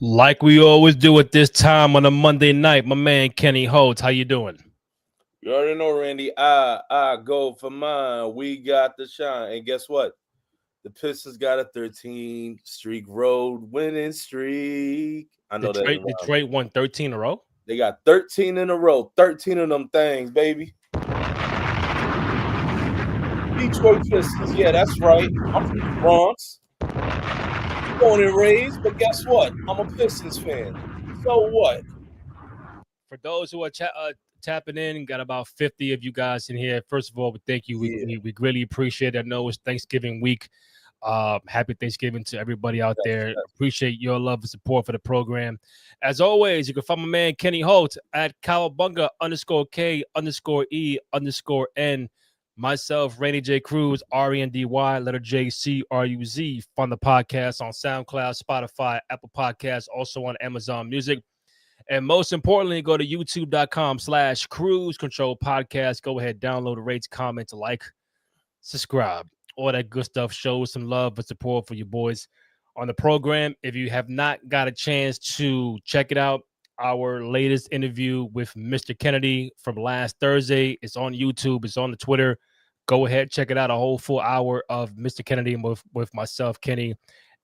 Like we always do at this time on a Monday night, my man Kenny Holtz, how you doing? You already know, Randy. I go for mine. We got the shine. And guess what? The Pistons got a 13 streak road winning streak. I know that Detroit, didn't rhyme. Detroit won 13 in a row. They got 13 in a row. 13 of them things, baby. Detroit Pistons. Yeah, that's right. I'm from the Bronx. Born and raised. But guess what? I'm a Pistons fan. So what? For those who are tapping in, got about 50 of you guys in here. First of all, we thank you. Yeah. We really appreciate it. I know it's Thanksgiving week. Happy Thanksgiving to everybody out Yes, there. yes. Appreciate your love and support for the program. As always, you can find my man Kenny Holt at Cowabunga_K_E_N. Myself, Randy J. Cruz, RENDY, letter J C R U Z. Find the podcast on SoundCloud, Spotify, Apple Podcasts, also on Amazon Music. And most importantly, go to youtube.com/Cruise Control Podcast. Go ahead, download, rate, comment, like, subscribe, all that good stuff. Show some love and support for you boys on the program. If you have not got a chance to check it out, our latest interview with Mr. Kennedy from last Thursday, it's on YouTube, it's on the Twitter. Go ahead, check it out. A whole full hour of Mr. Kennedy with myself, Kenny,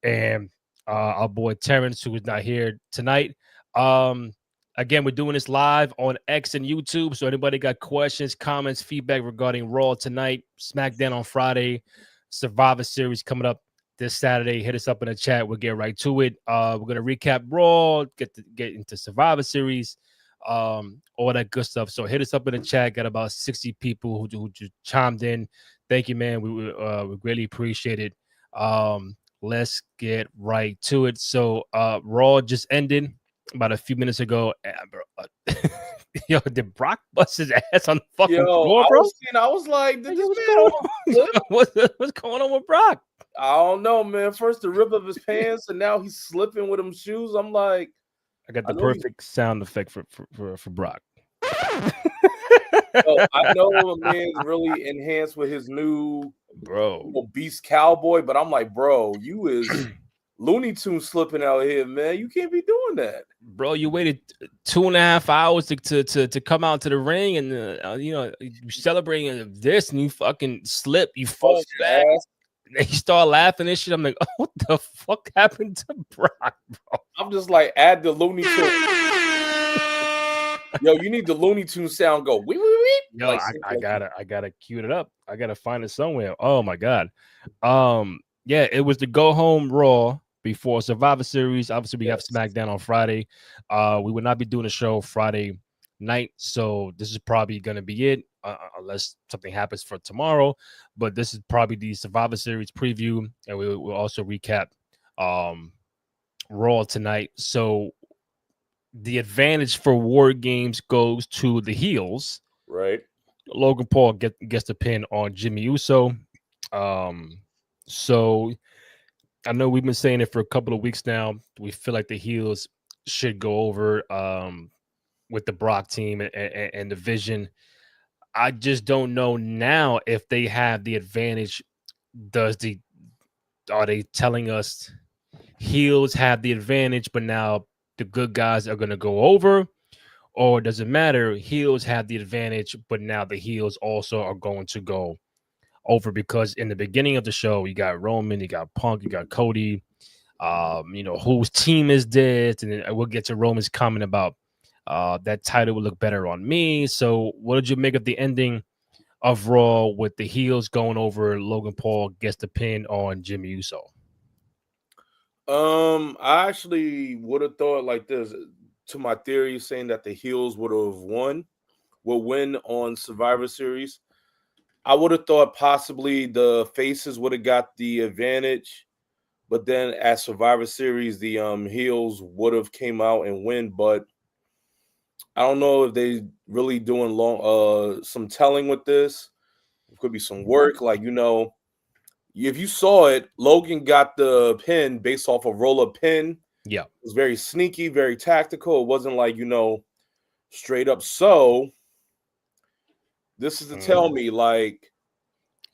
and our boy Terrence, who is not here tonight. Again, we're doing this live on X and YouTube. So anybody got questions, comments, feedback regarding Raw tonight, SmackDown on Friday, Survivor Series coming up this Saturday, hit us up in the chat. We'll get right to it. We're gonna recap Raw, get into Survivor Series, all that good stuff. So hit us up in the chat. Got about 60 people who just chimed in. Thank you, man. We really appreciate it. Let's get right to it. So Raw just ended about a few minutes ago. Yo, did Brock bust his ass on the fucking floor, bro? I was like, did this What's man almost slip? what's going on with Brock? I don't know, man. First the rip of his pants, and now he's slipping with them shoes. I'm like, I got I the know he's. perfect sound effect for Brock. I know a man's really enhanced with his new Bro, beast cowboy, but I'm like, bro, you is Looney Tunes slipping out here, man. You can't be doing that. bro, you waited 2.5 hours to come out to the ring, and you celebrating this, and you fucking slip, you fall Bust your back. ass. They start laughing and shit. I'm like, oh, what the fuck happened to Brock, bro? I'm just like, add the Looney Tunes. Yo, you need the Looney Tunes sound go wee wee wee. Yo, I gotta cue it up. I gotta find it somewhere. Oh my god. Yeah, it was the go home Raw before Survivor Series. Obviously, we have SmackDown on Friday. We will not be doing a show Friday night, so this is probably gonna be it, unless something happens for tomorrow. But this is probably the Survivor Series preview, and we will also recap Raw tonight. So the advantage for War Games goes to the heels. Right. Logan Paul gets the pin on Jimmy Uso. So I know we've been saying it for a couple of weeks now. We feel like the heels should go over with the Brock team and the Vision. I just don't know now if they have the advantage. Are they telling us heels have the advantage, but now the good guys are going to go over? Or does it matter? Heels have the advantage, but now the heels also are going to go over, because in the beginning of the show, you got Roman, you got Punk, you got Cody, whose team is this? And then we'll get to Roman's comment about that title will look better on me. So what did you make of the ending of Raw with the heels going over? Logan Paul gets the pin on Jimmy Uso. I actually would have thought like this, to my theory, saying that the heels will win on Survivor Series. I would have thought possibly the faces would have got the advantage, but then at Survivor Series, the heels would have came out and win. But I don't know if they really doing some telling with this. It could be some work, like if you saw it, Logan got the pin based off a roll-up pin. Yeah. It was very sneaky, very tactical. It wasn't like, straight up. So this is to tell me, like,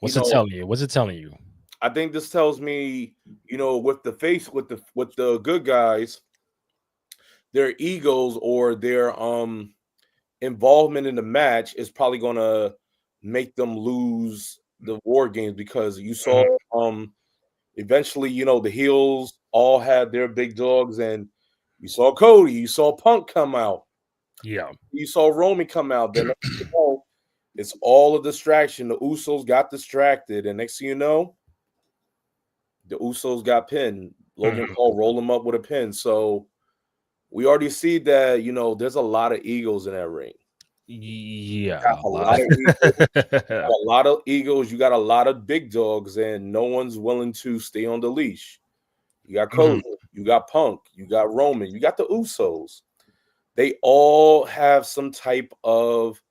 what's it telling you? What's it telling you? I think this tells me, with the face, with the good guys, their egos or their involvement in the match is probably gonna make them lose the war games because you saw Mhm. eventually, the heels all had their big dogs, and you saw Cody, you saw Punk come out, Yeah. you saw Roman come out. Then next thing you know, it's all a distraction. The Usos got distracted, and next thing you know, the Usos got pinned. Logan Mhm. Paul rolled him up with a pin. So we already see that there's a lot of egos in that ring. Yeah, Got a a lot. lot of egos. A lot of egos. You got a lot of big dogs, and no one's willing to stay on the leash. You got Mhm. Cody, you got Punk, you got Roman, you got the Usos. They all have some type of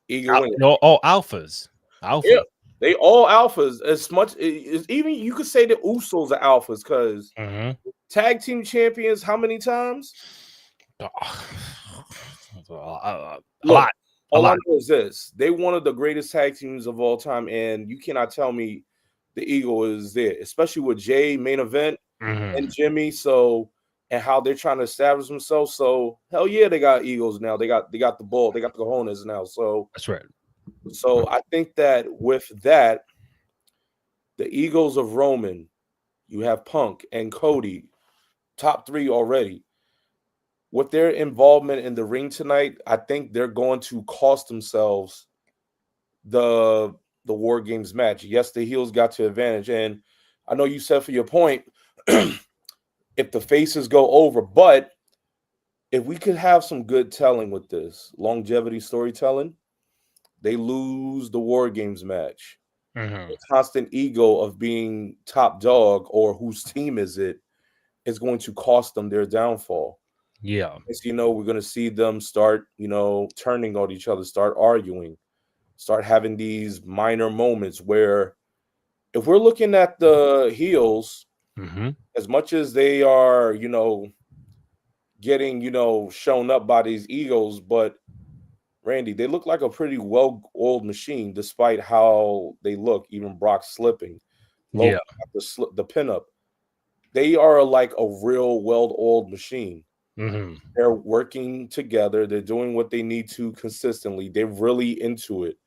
ego in it. No, all alphas. Yeah, Alpha. they all alphas. As much as even you could say the Usos are alphas because Mhm. tag team champions. How many times? A Look, lot. A all I lot. know is this: they one of the greatest tag teams of all time, and you cannot tell me the ego is there, especially with Jay main event and Mhm. Jimmy. So and how they're trying to establish themselves. So hell yeah, they got egos now. They got the ball. They got the cojones now. So That's right. I think that with that, the egos of Roman, you have Punk and Cody, top three already. With their involvement in the ring tonight, I think they're going to cost themselves the War Games match. Yes, the heels got to advantage, and I know you said for your point, if the faces go over, but if we could have some good telling with this longevity storytelling, they lose the War Games match. The Mhm. constant ego of being top dog or whose team is it is going to cost them their downfall. Yeah. As we're going to see them start, turning on each other, start arguing, start having these minor moments where if we're looking at the heels, Mhm. as much as they are, getting, shown up by these egos, but Randy, they look like a pretty well-oiled machine, despite how they look. Even Brock slipping, Yeah. Logan got the pinup. They are like a real well-oiled machine. Mhm. They're working together. They're doing what they need to consistently. They're really into it.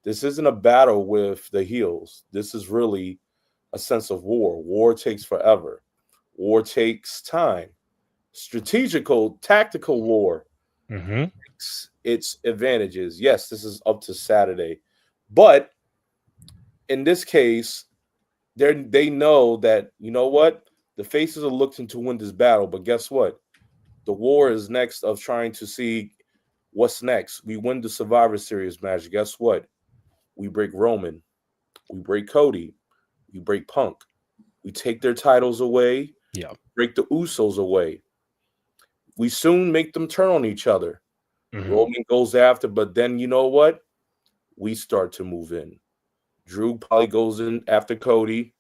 This isn't a battle with the heels. This is really a sense of war. War takes forever. War takes time. Strategical, tactical war. Mhm. Its advantages. Yes, this is up to Saturday, but in this case, they know that what the faces are looking to win this battle. But guess what? The war is next of trying to see what's next. We win the Survivor Series match. Guess what? We break Roman. We break Cody. We break Punk. We take their titles away. Yeah. Break the Usos away. We soon make them turn on each other. Mhm. Roman goes after, but then you know what? We start to move in. Drew probably goes in after Cody.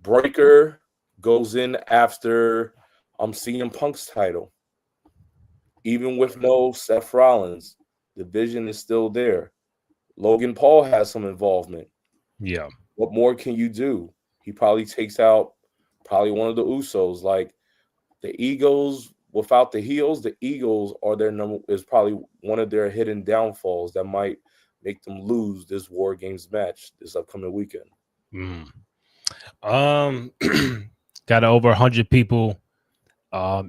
Breaker goes in after CM Punk's title. Even with no Seth Rollins, the vision is still there. Logan Paul has some involvement. Yeah. What more can you do? He probably takes out probably one of the Usos. Like the egos without the heels, the egos are their number is probably one of their hidden downfalls that might make them lose this War Games match this upcoming weekend. Mm. Got over 100 people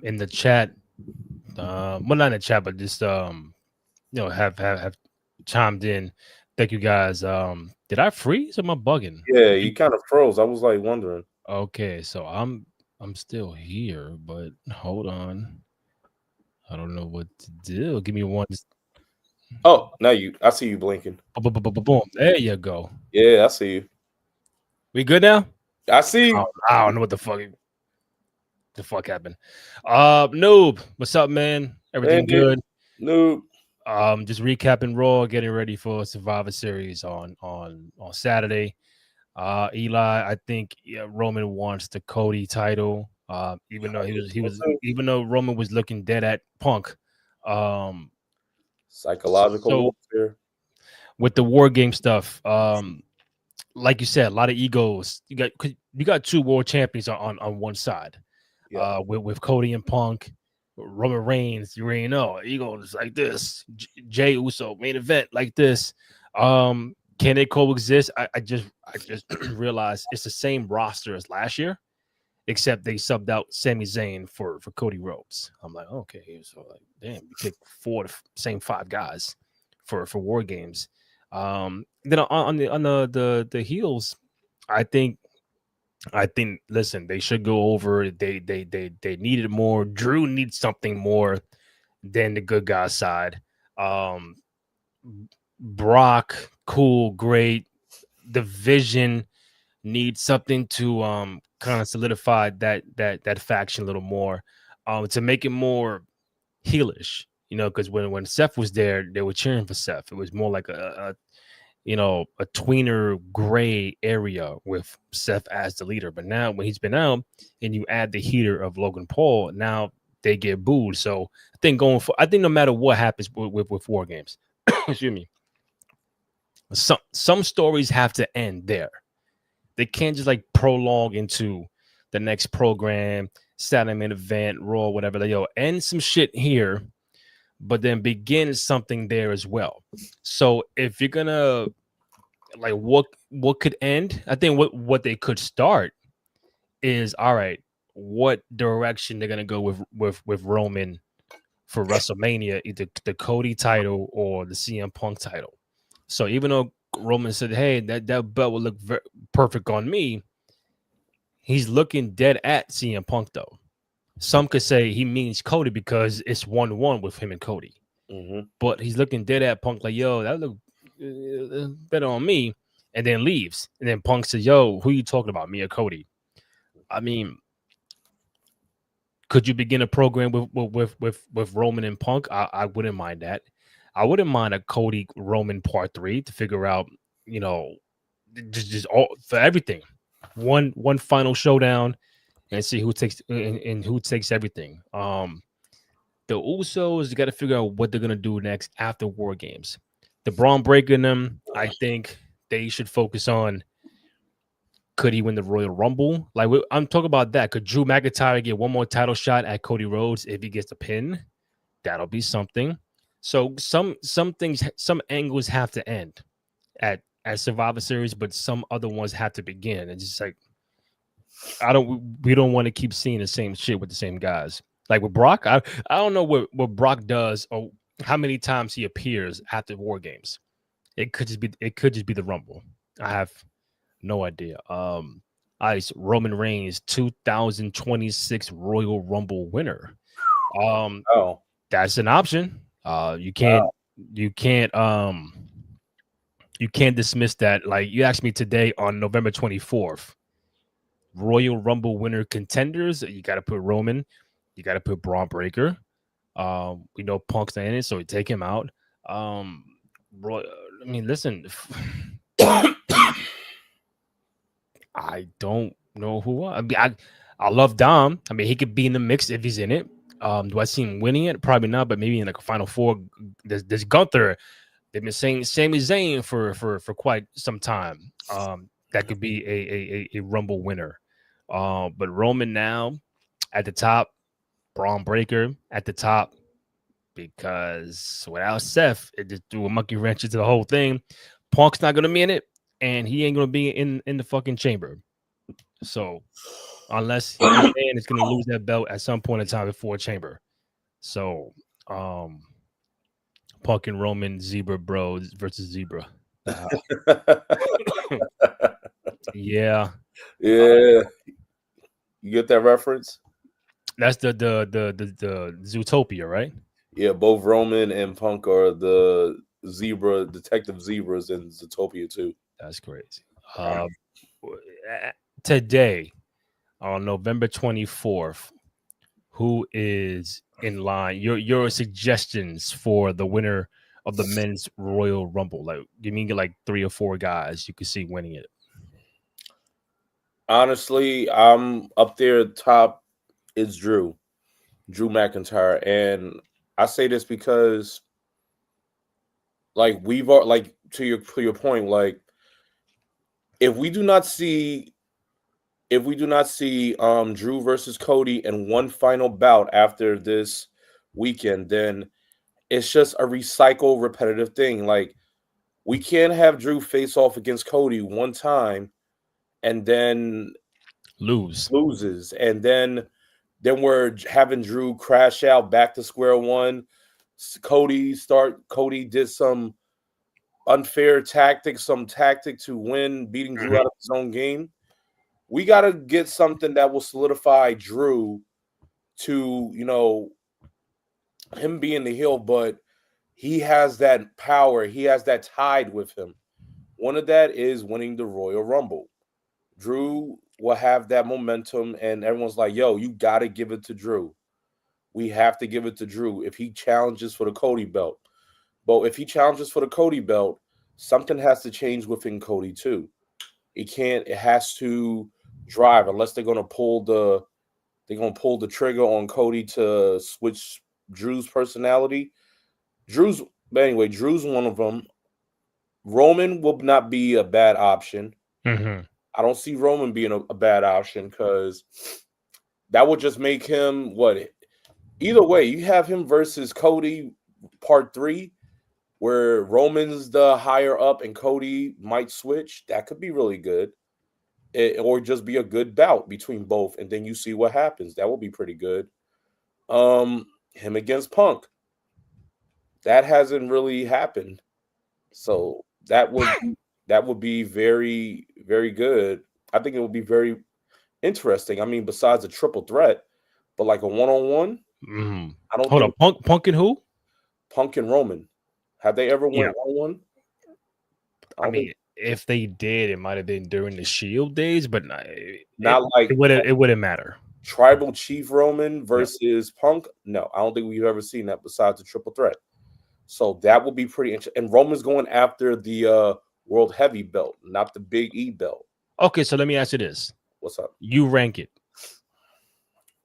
in the chat. Well, not in the chat, but just have chimed in. Thank you guys. Did I freeze or am I bugging? Yeah, he kind of froze. I was like wondering. Okay, so I'm still here, but hold on. I don't know what to do. Give me one. Oh, now I see you blinking. Boom. There you go. Yeah, I see you. We good now? I see you. I don't know what the fuck happened. Noob, what's up, man? Everything Randy, good? noob. Just recapping Raw, getting ready for Survivor Series on Saturday. Eli, I think Roman wants the Cody title. Even though even though Roman was looking dead at Punk. Um, Psychological so warfare. with the war game stuff, like you said, a lot of egos. You got two world champions on one side. Yeah. With Cody and Punk. Roman Reigns, you already know, he goes like this. Jay Uso, main event like this. Can they coexist? I just realized it's the same roster as last year, except they subbed out Sami Zayn for Cody Rhodes. I'm like, okay, so like, damn, you pick four of the same five guys for War Games. Then on the heels, I think listen, they should go over. They needed more. Drew needs something more than the good guy side. Um, Brock, cool, great. The Vision needs something to kind of solidify that faction a little more, to make it more heelish. Because when Seth was there, they were cheering for Seth. It was more like a tweener gray area with Seth as the leader. But now when he's been out and you add the heater of Logan Paul, now they get booed. So I think no matter what happens with War Games, excuse me, some stories have to end there. They can't just like prolong into the next program, Saturday main event, Raw, whatever. Like, end some shit here, but then begin something there as well. So if you're gonna like what could end, I think what they could start is, all right, what direction they're gonna go with Roman for WrestleMania, either the Cody title or the CM Punk title. So even though Roman said, hey, that belt will look perfect on me, he's looking dead at CM Punk though. Some could say he means Cody because it's 1-1 with him and Cody. Mm-hmm. But he's looking dead at Punk like, yo, that look better on me, and then leaves. And then Punk says, yo, who you talking about, me or Cody? I mean, could you begin a program with Roman and Punk? I wouldn't mind that. I wouldn't mind a Cody Roman part 3 to figure out, just all for everything. One final showdown and see who takes and who takes everything. The Usos got to figure out what they're gonna do next after War Games. The Braun breaking them, I think they should focus on. Could he win the Royal Rumble? Like I'm talking about that. Could Drew McIntyre get one more title shot at Cody Rhodes if he gets the pin? That'll be something. So some things, some angles have to end at Survivor Series, but some other ones have to begin. It's just like we don't want to keep seeing the same shit with the same guys. Like with Brock, I don't know what Brock does or how many times he appears after War Games. It could just be the Rumble. I have no idea. Ice Roman Reigns 2026 Royal Rumble winner. Oh, That's an option. You can't dismiss that. Like you asked me today on November 24th, Royal Rumble winner contenders. You got to put Roman. You got to put Braun Breaker. We know Punk's not in it, so we take him out. I mean, listen, I don't know who. I mean, I love Dom. I mean, he could be in the mix if he's in it. Do I see him winning it? Probably not, but maybe in like a Final Four. There's Gunther. They've been saying Sami Zayn for quite some time. That could be a Rumble winner. But Roman now at the top, Braun Breaker at the top, because without Seth, it just threw a monkey wrench into the whole thing. Punk's not gonna be in it, and he ain't gonna be in the fucking chamber. So unless his man is gonna lose that belt at some point in time before chamber. So Punk and Roman Zebra Bros versus Zebra. Yeah. Yeah. You get that reference? That's the Zootopia, right? Yeah, both Roman and Punk are the detective zebras in Zootopia too. That's crazy. Today, on November 24th, who is in line? Your suggestions for the winner of the men's Royal Rumble. Like, you mean like 3 or 4 guys you could see winning it? Honestly, I'm up there top. It's Drew McIntyre, and I say this because, like, to your point, like, if we do not see if we do not see Drew versus Cody in one final bout after this weekend, then it's just a recycle repetitive thing. Like we can't have Drew face off against Cody one time and then Lose. loses, and then we're having Drew crash out back to square one. Cody did some unfair tactic, some tactic to win, beating Drew out of his own game. We got to get something that will solidify Drew to, him being the heel, but he has that power. He has that tide with him. One of that is winning the Royal Rumble. Drew will have that momentum, and everyone's like, yo, you got to give it to Drew. We have to give it to Drew if he challenges for the Cody belt. But if he challenges for the Cody belt, something has to change within Cody too. It has to drive, unless they're gonna pull the trigger on Cody to switch Drew's personality. Drew's one of them. Roman will not be a bad option. Mm-hmm. I don't see Roman being a bad option because that would just make him what? Either way, you have him versus Cody part 3, where Roman's the higher up and Cody might switch. That could be really good. Or just be a good bout between both, and then you see what happens. That will be pretty good. Him against Punk. That hasn't really happened. So that would be very, very good. I think it would be very interesting. I mean, besides a triple threat, but like a one-on-one, Mm-hmm. I don't Hold think on, Punk and who? Punk and Roman. Have they ever won one-on-one? I mean, if they did, it might have been during the Shield days, but it wouldn't matter. Tribal Chief Roman versus Punk. No, I don't think we've ever seen that besides the triple threat. So that would be pretty interesting. And Roman's going after the World Heavy belt, not the Big E belt. Okay, so let me ask you this. What's up? You rank it.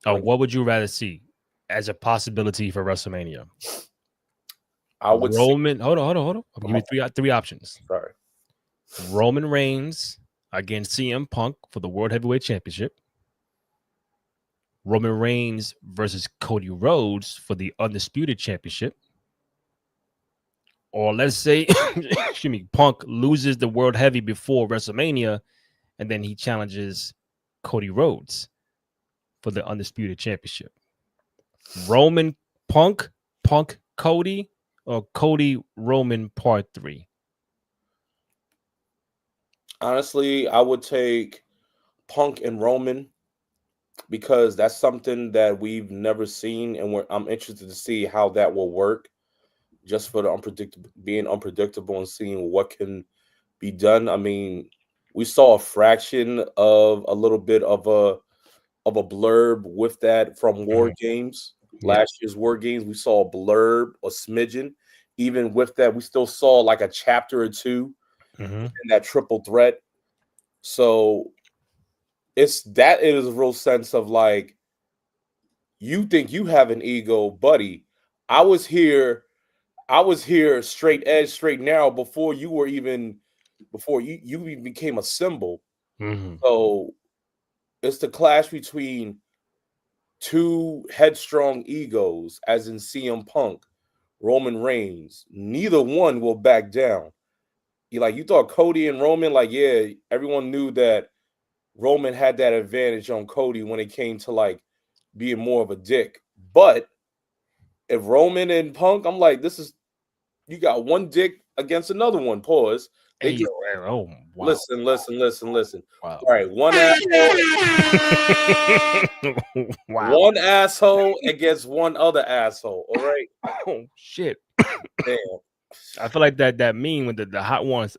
What would you rather see as a possibility for WrestleMania? I would Roman. Hold on. I'll give you three options. Sorry. Roman Reigns against CM Punk for the World Heavyweight Championship. Roman Reigns versus Cody Rhodes for the Undisputed Championship. Or let's say, excuse me, Punk loses the World Heavy before WrestleMania, and then he challenges Cody Rhodes for the Undisputed Championship. Roman Punk Cody, or Cody Roman Part 3? Honestly, I would take Punk and Roman because that's something that we've never seen, and I'm interested to see how that will work. Just for the being unpredictable and seeing what can be done. I mean, we saw a fraction of a little bit of a blurb with that from War Games. Last year's War Games, we saw a blurb, a smidgen. Even with that, we still saw like a chapter or two in that triple threat. So it is a real sense of like, you think you have an ego, buddy. I was here straight edge, straight narrow before you even became a symbol. So it's the clash between two headstrong egos, as in CM Punk, Roman Reigns. Neither one will back down. You thought Cody and Roman, everyone knew that Roman had that advantage on Cody when it came to like being more of a dick. But if Roman and Punk, I'm like, you got one dick against another one. Pause. Wow. Listen. Wow. All right, one asshole. Wow. One asshole against one other asshole. All right. Oh shit. Damn. I feel like that meme with the hot ones.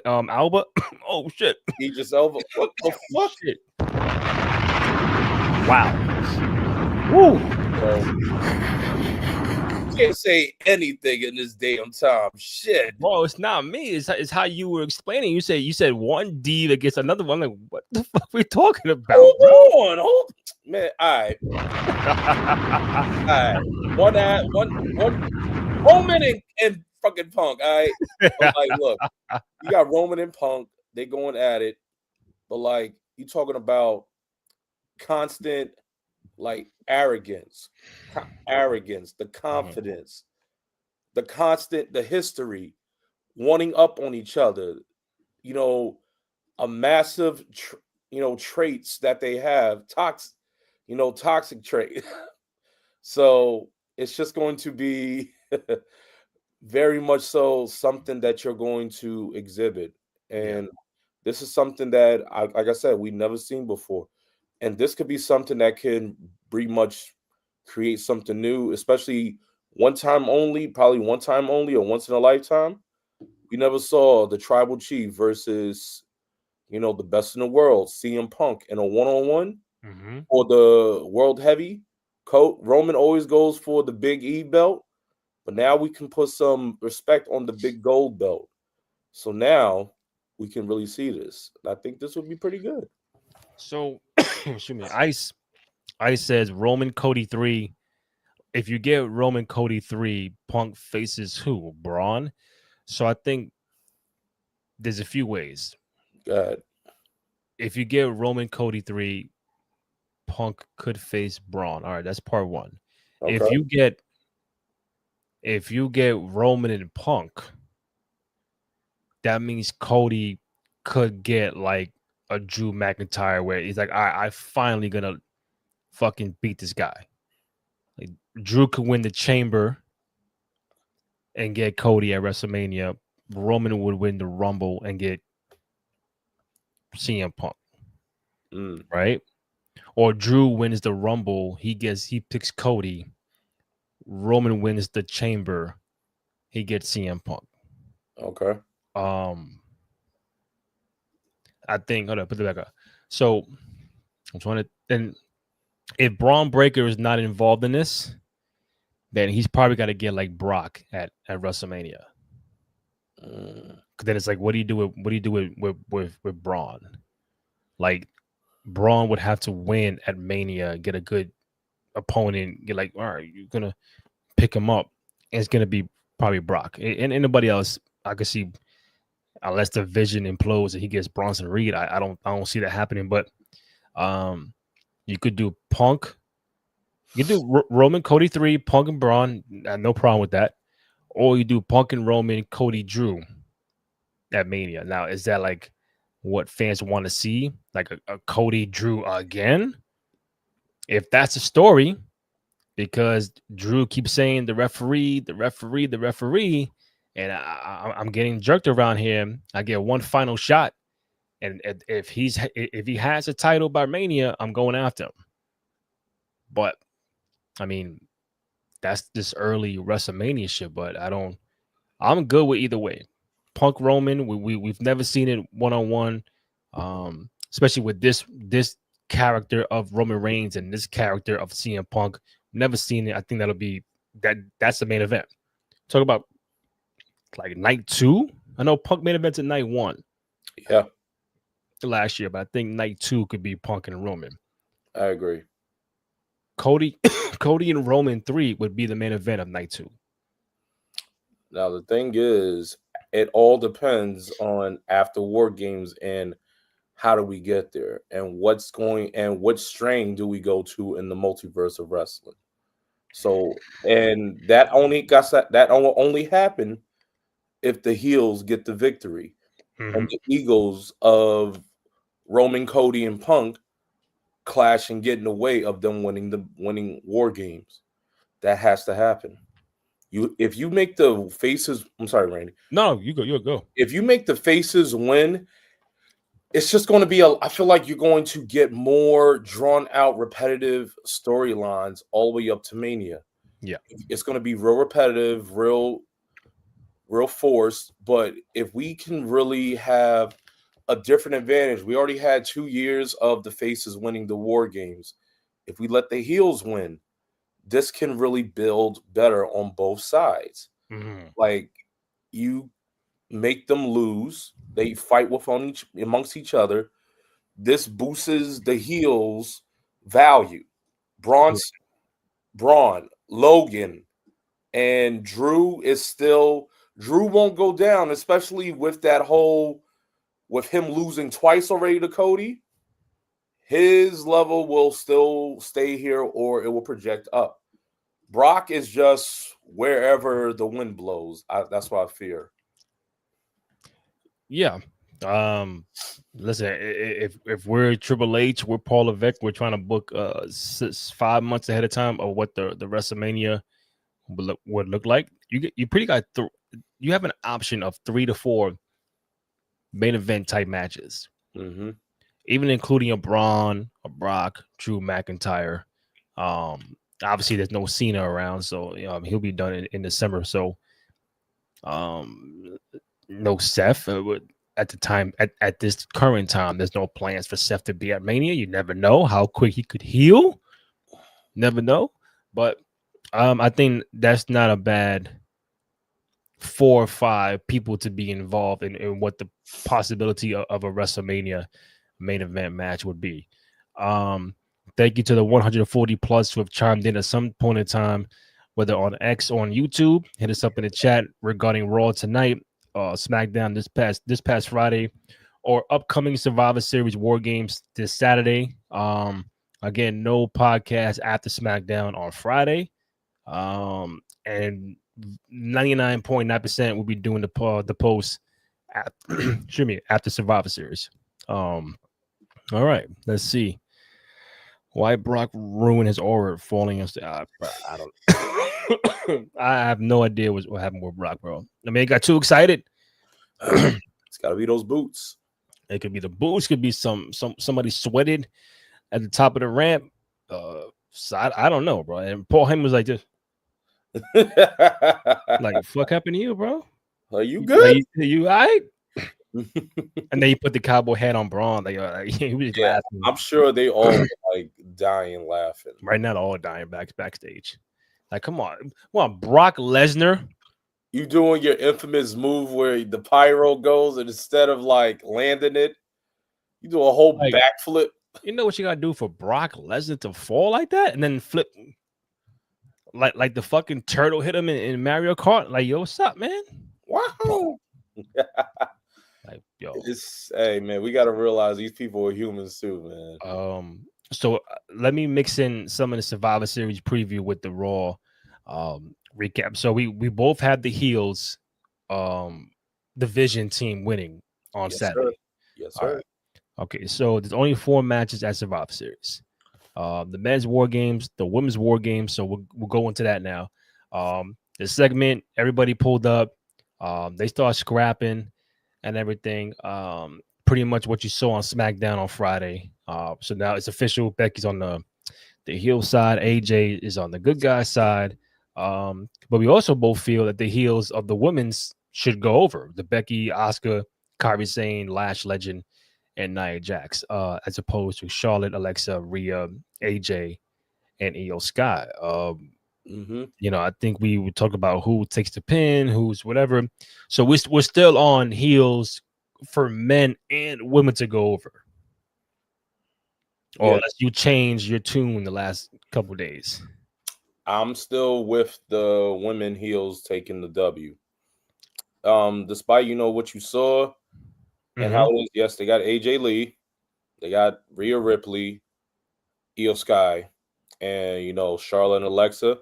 Alba. Oh shit. He just over. What the fuck? Shit. Wow. Woo. Can't say anything in this damn time. Shit, bro, it's not me. It's how you were explaining. You said one diva against another one. I'm like, what the fuck are we talking about? Hold on, man. All right. One Roman and fucking Punk. All right. I'm like, look, you got Roman and Punk. They going at it, but like, you talking about constant like arrogance, the Mhm. confidence, the history, wanting up on each other, you know, a massive, traits that they have, toxic trait. So it's just going to be very much so something that you're going to exhibit. Yeah. And this is something that, like I said, we've never seen before. And this could be something that can pretty much create something new, especially one time only, probably one time only or once in a lifetime. We never saw the tribal chief versus, the best in the world, CM Punk, in a one-on-one Hmm. or the world heavy coat. Roman always goes for the big E belt, but now we can put some respect on the big gold belt. So now we can really see this. I think this would be pretty good. So, excuse me. Ice says Roman Cody 3. If you get Roman Cody 3, Punk faces who? Braun. So I think there's a few ways. God. If you get Roman Cody 3, Punk could face Braun. All right, that's part one. Okay. If you get Roman and Punk, that means Cody could get like a Drew McIntyre where he's like, I finally gonna fucking beat this guy. Like Drew could win the chamber and get Cody at WrestleMania. Roman would win the Rumble and get CM Punk, Mm, right? Or Drew wins the Rumble, he picks Cody. Roman wins the chamber, he gets CM Punk. okay. Um, I think hold on, put it back up. So I'm trying to then if Braun Breaker is not involved in this, then he's probably got to get like Brock at WrestleMania. Mm, Then it's like, what do you do with Braun? Like Braun would have to win at Mania, get a good opponent, get like, all right, you're gonna pick him up, and it's gonna be probably Brock. And anybody else, I could see unless the vision implodes and he gets Bronson Reed. I don't see that happening. But um, you could do Punk. You could do Roman Cody 3, Punk and Braun. No problem with that. Or you do Punk and Roman, Cody Drew at Mania. Now, is that like what fans want to see? Like a Cody Drew again? If that's the story, because Drew keeps saying the referee, the referee, the referee, and I'm getting jerked around here. I get one final shot, and if he has a title by Mania, I'm going after him. But I mean, that's this early WrestleMania shit. But I'm good with either way. Punk Roman, we've never seen it one on one, especially with this character of Roman Reigns and this character of CM Punk. Never seen it. I think that's the main event. Talk about like night two. I know Punk main events at night one yeah, last year, but I think night two could be Punk and Roman. I agree. Cody, Cody and Roman 3 would be the main event of night two. Now the thing is, it all depends on after war games and how do we get there and what strain do we go to in the multiverse of wrestling. So, and that only happen if the heels get the victory and Mhm. the egos of Roman, Cody, and Punk clash and get in the way of them winning war games. That has to happen. If you make the faces, I'm sorry, Randy. No, you go, you go. If you make the faces win, it's just going to be I feel like you're going to get more drawn out, repetitive storylines all the way up to Mania. Yeah. It's going to be real repetitive, real forced. But if we can really have a different advantage, we already had 2 years of the faces winning the war games. If we let the heels win, this can really build better on both sides. Mhm. Like you make them lose, they fight amongst each other. This boosts the heels' value. Yeah. Bronson, Braun, Logan, and Drew won't go down, especially with that whole with him losing twice already to Cody. his level will still stay here or it will project up. Brock is just wherever the wind blows. That's what I fear. Yeah. Listen, if we're Triple H, we're Paul Levesque, we're trying to book 5 months ahead of time of what the WrestleMania would look like. You pretty got you have an option of 3 to 4 main event type matches, even including a Braun, a Brock, Drew McIntyre. Obviously there's no Cena around, so he'll be done in December. So no Seth. At the time, at this current time, there's no plans for Seth to be at Mania. You never know how quick he could heal. Never know. But I think that's not a bad 4 or 5 people to be involved in what the possibility of a WrestleMania main event match would be. Thank you to the 140 plus who have chimed in at some point in time, whether on X or on YouTube. Hit us up in the chat regarding Raw tonight, SmackDown this past Friday, or upcoming Survivor Series War Games this Saturday. Again, no podcast after SmackDown on Friday. And 99.9% will be doing the post after Survivor Series. All right, let's see. Why Brock ruined his aura falling into I don't I have no idea what happened with Brock, bro. I mean, he got too excited. It's gotta be those boots. It could be the boots, could be somebody sweated at the top of the ramp. So I don't know, bro. And Paul Heyman was like this. Like, fuck happened to you, bro? Are you good? Like, you all right? And then he put the cowboy hat on Braun. Like he was laughing. I'm sure they all were, like dying laughing. Right now, they're all dying backstage. Like, come on, Brock Lesnar. You doing your infamous move where the pyro goes, and instead of like landing it, you do a whole backflip. You know what you gotta do for Brock Lesnar to fall like that, and then flip like the fucking turtle hit him in Mario Kart. Like, yo, what's up, man? Wow. Like, yo, hey man, we gotta realize these people are humans too, man. So let me mix in some of the Survivor Series preview with the Raw recap. So we both had the heels division team winning on Saturday. Sir. Yes, sir. Right. Okay, so there's only 4 matches at Survivor Series. The men's War Games, the women's War Games. So we'll go into that now. The segment, everybody pulled up. They start scrapping and everything. Pretty much what you saw on SmackDown on Friday. So now it's official. Becky's on the heel side. AJ is on the good guy side. But we also both feel that the heels of the women's should go over. The Becky, Asuka, Kairi Sane, Lash Legend, and Nia Jax, as opposed to Charlotte, Alexa, Rhea, AJ, and Io Sky. I think we would talk about who takes the pin, who's whatever. So we're still on heels for men and women to go over. Or unless you change your tune the last couple days. I'm still with the women heels taking the W. Despite what you saw and how it is, yes, they got AJ Lee, they got Rhea Ripley, Io Sky, and Charlotte and Alexa.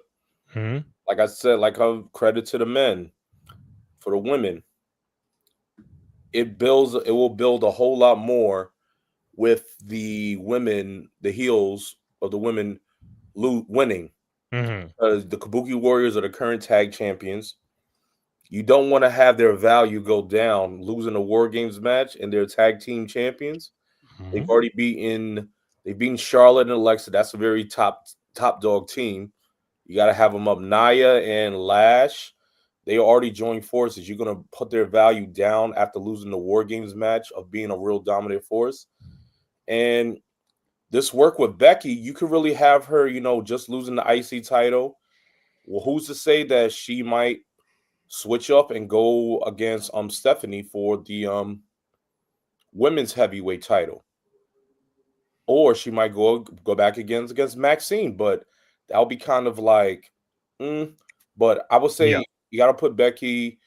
Like I said, credit to the men. For the women, it will build a whole lot more with the women, the heels of the women winning. Because the Kabuki Warriors are the current tag champions. You don't want to have their value go down, losing a War Games match, and they're tag team champions. They've already beaten Charlotte and Alexa. That's a very top dog team. You got to have them up. Nia and Lash, they already joined forces. You're going to put their value down after losing the War Games match of being a real dominant force. And this work with Becky, you could really have her, just losing the IC title. Well, who's to say that she might switch up and go against Stephanie for the women's heavyweight title? Or she might go back against Maxine, but that would be kind of like, But I would say you got to put Becky.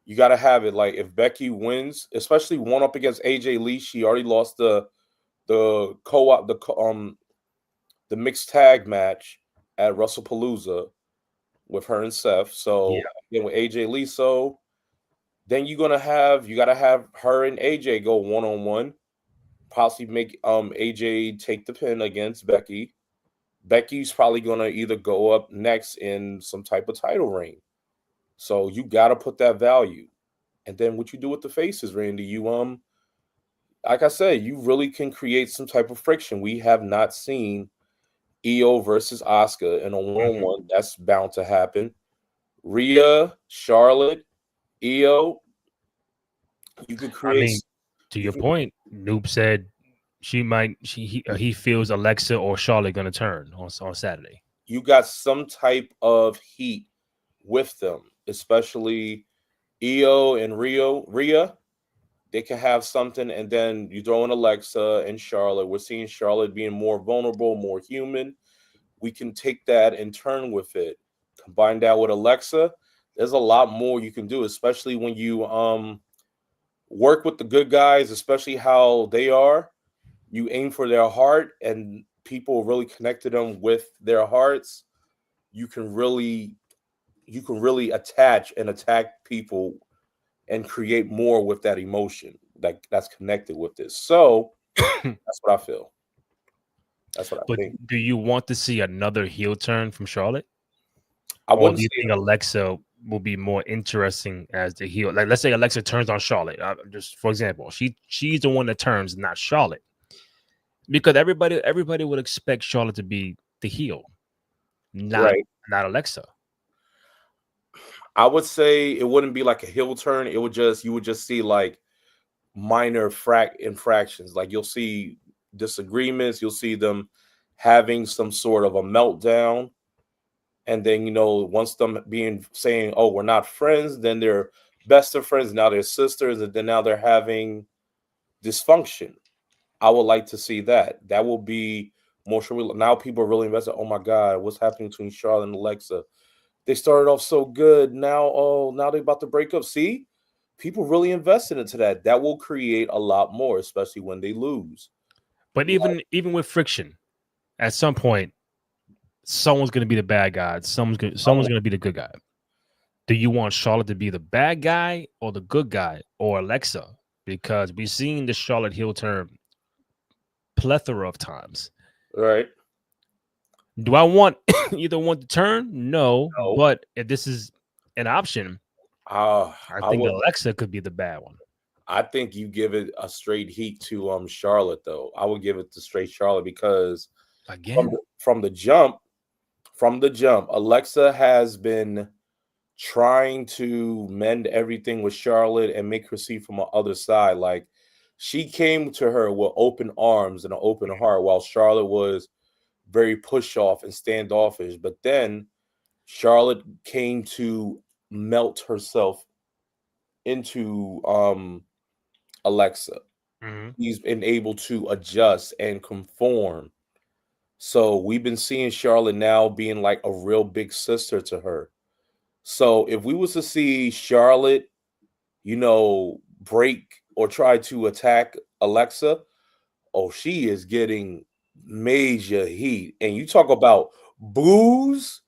You got to have it like if Becky wins, especially one up against AJ Lee, she already lost the the co-op the mixed tag match at WrestlePalooza with her and Seth. Yeah. So then with AJ Lee, so then you gotta have her and AJ go 1-on-1. Possibly make AJ take the pin against Becky. Becky's probably gonna either go up next in some type of title reign. So you gotta put that value. And then what you do with the faces, Randy, you like I said, you really can create some type of friction. We have not seen EO versus Asuka in a Mhm. one-on-one. That's bound to happen. Rhea, Charlotte, EO, you could I create mean, to you your can point, Noob said he feels Alexa or Charlotte gonna turn on Saturday. you got some type of heat with them, especially EO and Rhea. They can have something, and then you throw in Alexa and Charlotte. We're seeing Charlotte being more vulnerable, more human. We can take that and turn with it. Combine that with Alexa. There's a lot more you can do, especially when you work with the good guys, especially how they are. You aim for their heart, and people really connect to them with their hearts. You can really attach and attack people and create more with that emotion that's connected with this. So that's what I feel. That's what I But think. do you want to see another heel turn from Charlotte, I or wouldn't do you say think Alexa will be more interesting as the heel? Like, let's say Alexa turns on Charlotte. Just for example, she's the one that turns, not Charlotte, because everybody would expect Charlotte to be the heel, not right. not Alexa. I would say it wouldn't be like a heel turn. It would just you would just see like minor infractions. Like you'll see disagreements. You'll see them having some sort of a meltdown. And then once them being saying, "Oh, we're not friends," then they're best of friends. Now they're sisters, and then now they're having dysfunction. I would like to see that. That will be more sure. Now people are really invested. Oh my God, what's happening between Charlotte and Alexa? They started off so good. Now they're about to break up. See, people really invested into that. That will create a lot more, especially when they lose. But even with friction, at some point, someone's going to be the bad guy. Someone's Someone- going to be the good guy. Do you want Charlotte to be the bad guy or the good guy or Alexa? Because we've seen the Charlotte heel turn plethora of times. Right? Do I want either one to turn? No. No. But if this is an option, I I think would. Alexa could be the bad one. I think you give it a straight heat to Charlotte though. I would give it to straight Charlotte because Again. from the jump, Alexa has been trying to mend everything with Charlotte and make her see from the other side. Like she came to her with open arms and an open heart, while Charlotte was very push off and standoffish. But then Charlotte came to melt herself into Alexa. Mhm. He's been able to adjust and conform. So we've been seeing Charlotte now being like a real big sister to her. So if we was to see Charlotte, break or try to attack Alexa, oh, she is getting major heat. And you talk about boos,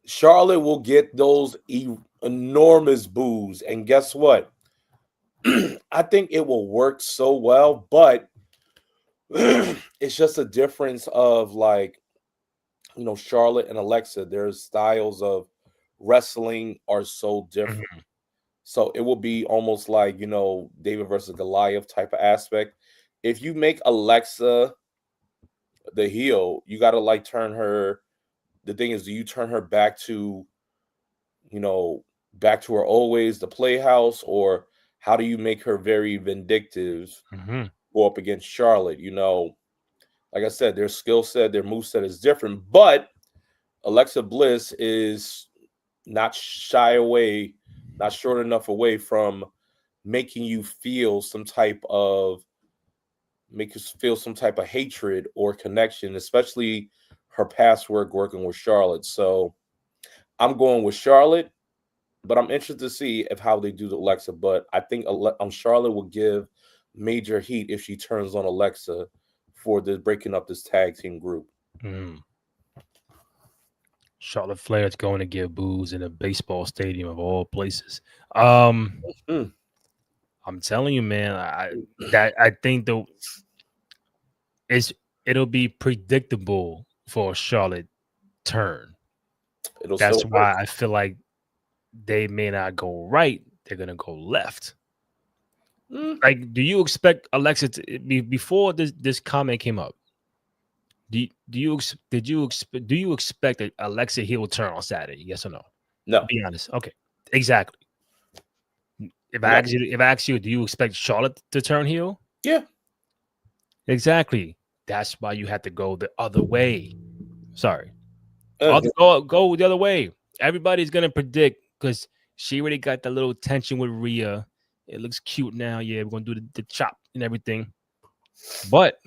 Charlotte will get those enormous boos. And guess what? I think it will work so well, but it's just a difference of like, Charlotte and Alexa, their styles of wrestling are so different. Mhm. So it will be almost like, David versus Goliath type of aspect. If you make Alexa the heel, you got to like turn her. The thing is, do you turn her you know, back to her always the playhouse, or how do you make her very vindictive, Mhm. go up against Charlotte? Like I said, their skill set, their move set is different, but Alexa Bliss is not not short enough away from making you feel some type of hatred or connection, especially her past work working with Charlotte. So I'm going with Charlotte, but I'm interested to see if how they do the Alexa. But I think Charlotte will give major heat if she turns on Alexa for this breaking up this tag team group. Charlotte Flair is going to give booze in a baseball stadium of all places. Mm. I'm telling you, man. I think it'll be predictable for a Charlotte turn. That's Still why I feel like they may not go right. They're gonna go left. Like, do you expect Alexa to before this comment came up? Do you expect Alexa heel turn on Saturday? Yes or no? No. Be honest. Okay, exactly. If I ask you, do you expect Charlotte to turn heel? Yeah. Exactly. That's why you have to go the other way. Sorry. Go the other way. Everybody's gonna predict because she already got the little tension with Rhea. It looks cute now. Yeah, we're gonna do the chop and everything. But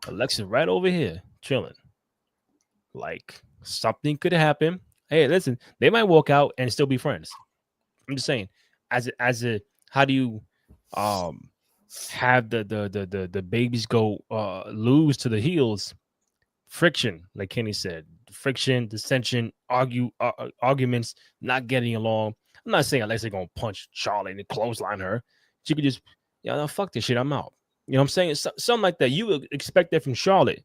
Alexa's right over here chilling. Like something could happen. Hey, listen, they might walk out and still be friends. I'm just saying, as a how do you have the babies go lose to the heels? Friction, like Kenny said, friction, dissension, arguments, not getting along. I'm not saying Alexa gonna punch Charlotte and clothesline her. She could just, no, fuck this shit, I'm out. You know what I'm saying? Something like that. You would expect that from Charlotte,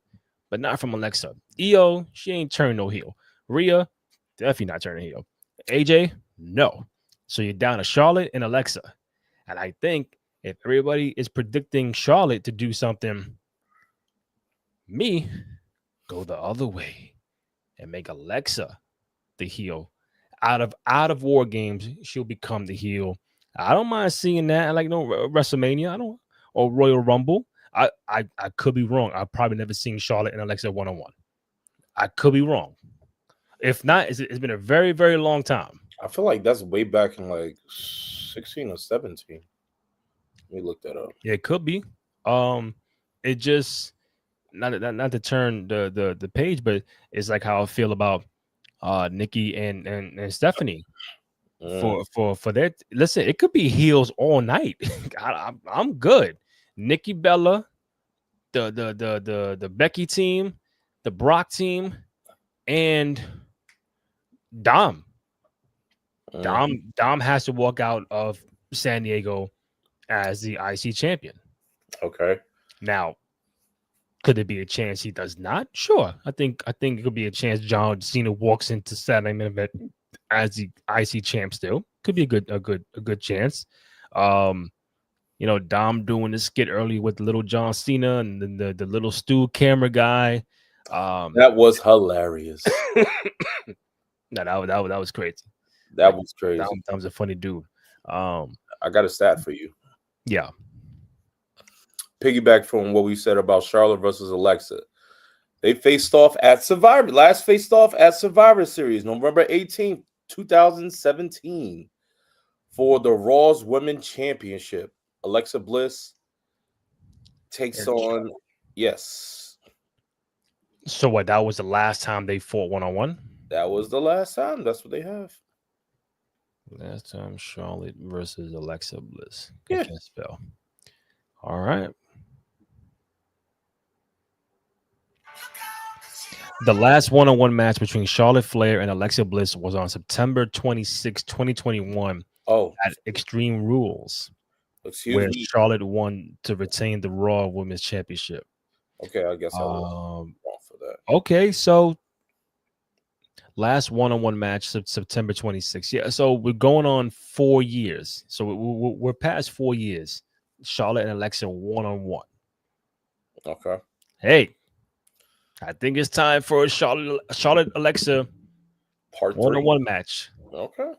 but not from Alexa. Io, she ain't turning no heel. Rhea, definitely not turning heel. AJ, no. So you're down to Charlotte and Alexa. And I think if everybody is predicting Charlotte to do something, me, go the other way and make Alexa the heel. Out of War Games, she'll become the heel. I don't mind seeing that. Like WrestleMania, or Royal Rumble. I could be wrong. I've probably never seen Charlotte and Alexa one-on-one. I could be wrong. If not, it's been a very, very long time. I feel like that's way back in like 16 or 17. Let me look that up. Yeah, it could be. It just not to turn the page, but it's like how I feel about Nikki and Stephanie for that. Listen, it could be heels all night. I'm good. Nikki Bella, the Becky team, the Brock team, and Dom. Dom has to walk out of San Diego as the IC champion. Okay. Now, could there be a chance he does not? Sure. I think it could be a chance John Cena walks into Saturday Night Event as the IC champ still. Could be a good chance. Dom doing the skit early with little John Cena and then the little Stu camera guy. That was hilarious. No, that was crazy. That was crazy. That was a funny dude. I got a stat for you. Yeah. Piggyback from what we said about Charlotte versus Alexa. They faced off at Survivor. Last faced off at Survivor Series, November 18th, 2017, for the Raw's Women's Championship. Alexa Bliss takes on, yes. So what? That was the last time they fought one-on-one? That was the last time. That's what they have. Last time Charlotte versus Alexa Bliss. Yeah. I can't spell. All right. The last one-on-one match between Charlotte Flair and Alexa Bliss was on September 26, 2021 at Extreme Rules, where Charlotte won to retain the Raw Women's Championship. Okay, I guess I was wrong for that. Okay, so last one-on-one match, September 26th. Yeah, so we're going on 4 years. So we're past 4 years. Charlotte and Alexa one-on-one. Okay. Hey, I think it's time for a Charlotte Alexa Part 3 one-on-one match. Okay.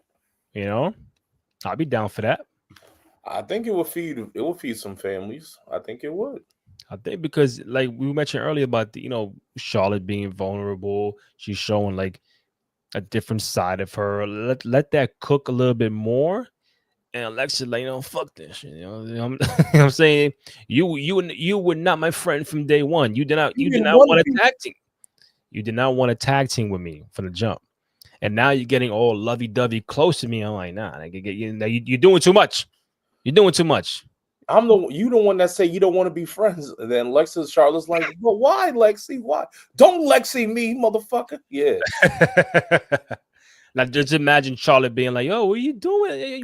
I'll be down for that. I think it will feed some families. I think it would. I think because like we mentioned earlier about Charlotte being vulnerable, she's showing like a different side of her. Let that cook a little bit more. And Alexa, like, fuck this shit. I'm I'm saying? You were not my friend from day one. You did not want to tag team. You did not want to tag team with me from the jump. And now you're getting all lovey-dovey close to me. I'm like, nah, you're doing too much. You're doing too much. You the one that say you don't want to be friends. And then Charlotte's like, but why, Lexi? Why? Don't Lexi me, motherfucker. Yeah. Now just imagine Charlotte being like, "Yo, what are you doing? Hey,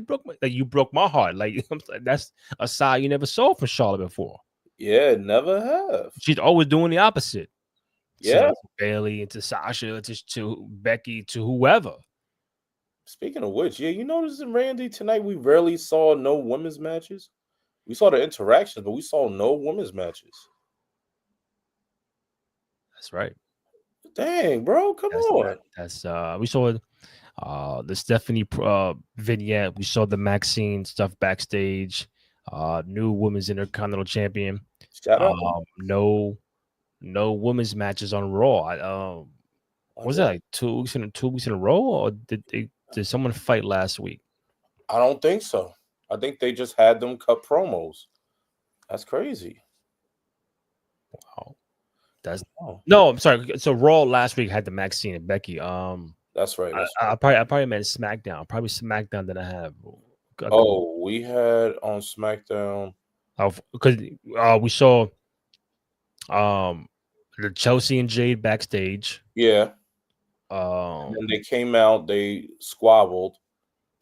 you broke my heart." Like that's a side you never saw from Charlotte before. Yeah, never have. She's always doing the opposite. Yeah. To Bailey, to Sasha, to Becky, to whoever. Speaking of which, yeah, you notice in Randy tonight we rarely saw no women's matches. We saw the interactions, but we saw no women's matches. That's right. Dang, bro, come on. That's we saw the Stephanie vignette. We saw the Maxine stuff backstage. New women's intercontinental champion. Shout out. No women's matches on Raw. Was that like 2 weeks in a row, or did someone fight last week? I don't think so. I think they just had them cut promos. That's crazy. Wow. No, I'm sorry. So Raw last week had the Maxine and Becky. That's right. I probably meant SmackDown. Probably SmackDown that I have. We had on SmackDown. Because we saw the Chelsea and Jade backstage. Yeah. And they came out. They squabbled.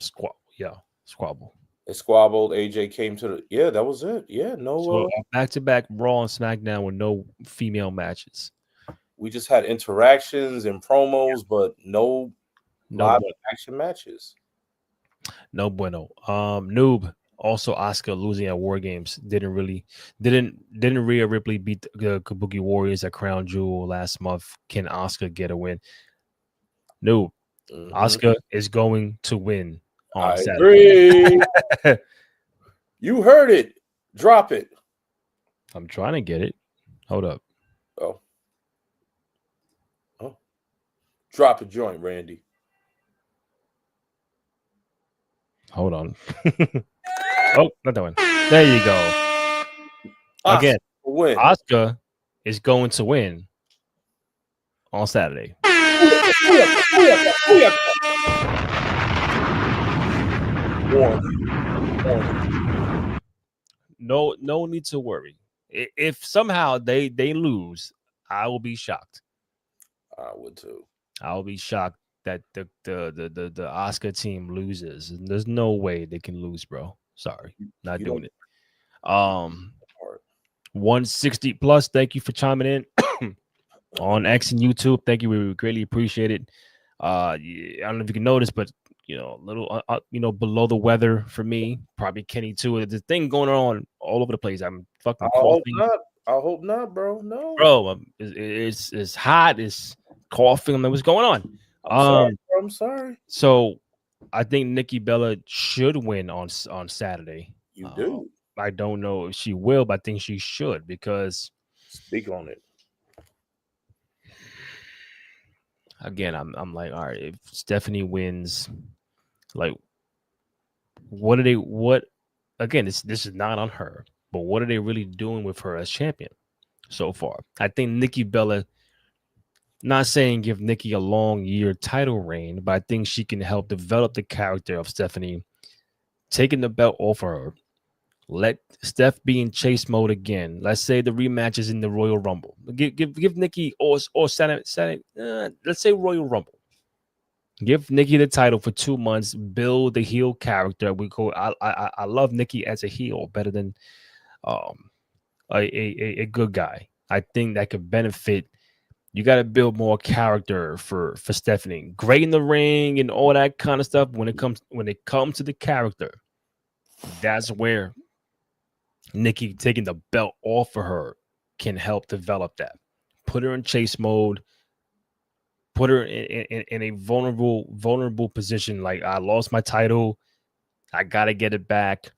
Squabble. They squabbled. AJ came to the. Yeah, that was it. Yeah, no. So back-to-back Raw and SmackDown with no female matches. We just had interactions and promos, but no live action matches. No bueno. Noob. Also, Asuka losing at War Games didn't Rhea Ripley beat the Kabuki Warriors at Crown Jewel last month? Can Asuka get a win? No. Asuka is going to win on Saturday. Agree. You heard it. Drop it. I'm trying to get it. Hold up. Oh. Drop a joint, Randy. Hold on. Oh, not that one. There you go. Again, Asuka is going to win on Saturday. No need to worry. If somehow they lose, I will be shocked. I would too. I will be shocked that the Asuka team loses. There's no way they can lose, bro. Sorry, not doing it. 160 plus. Thank you for chiming in on X and YouTube. Thank you. We greatly appreciate it. I don't know if you can notice, but a little below the weather for me. Probably Kenny too. There's a thing going on all over the place. I'm fucking coughing. I hope not, bro. No, bro. It's hot. It's coughing. I'm like, what's going on? I'm sorry. So I think Nikki Bella should win on Saturday. You do. I don't know if she will, but I think she should because. Speak on it. Again, I'm like, all right, if Stephanie wins, like, what again, this is not on her, but what are they really doing with her as champion so far? I think Nikki Bella, not saying give Nikki a long year title reign, but I think she can help develop the character of Stephanie, taking the belt off of her. Let Steph be in chase mode again. Let's say the rematch is in the Royal Rumble. Give Nikki or Saturday, let's say Royal Rumble. Give Nikki the title for 2 months. Build the heel character. I love Nikki as a heel better than a good guy. I think that could benefit. You got to build more character for Stephanie. Great in the ring and all that kind of stuff. When it comes to the character, that's where Nikki taking the belt off of her can help develop that. Put her in chase mode. Put her in a vulnerable position. Like, I lost my title. I got to get it back.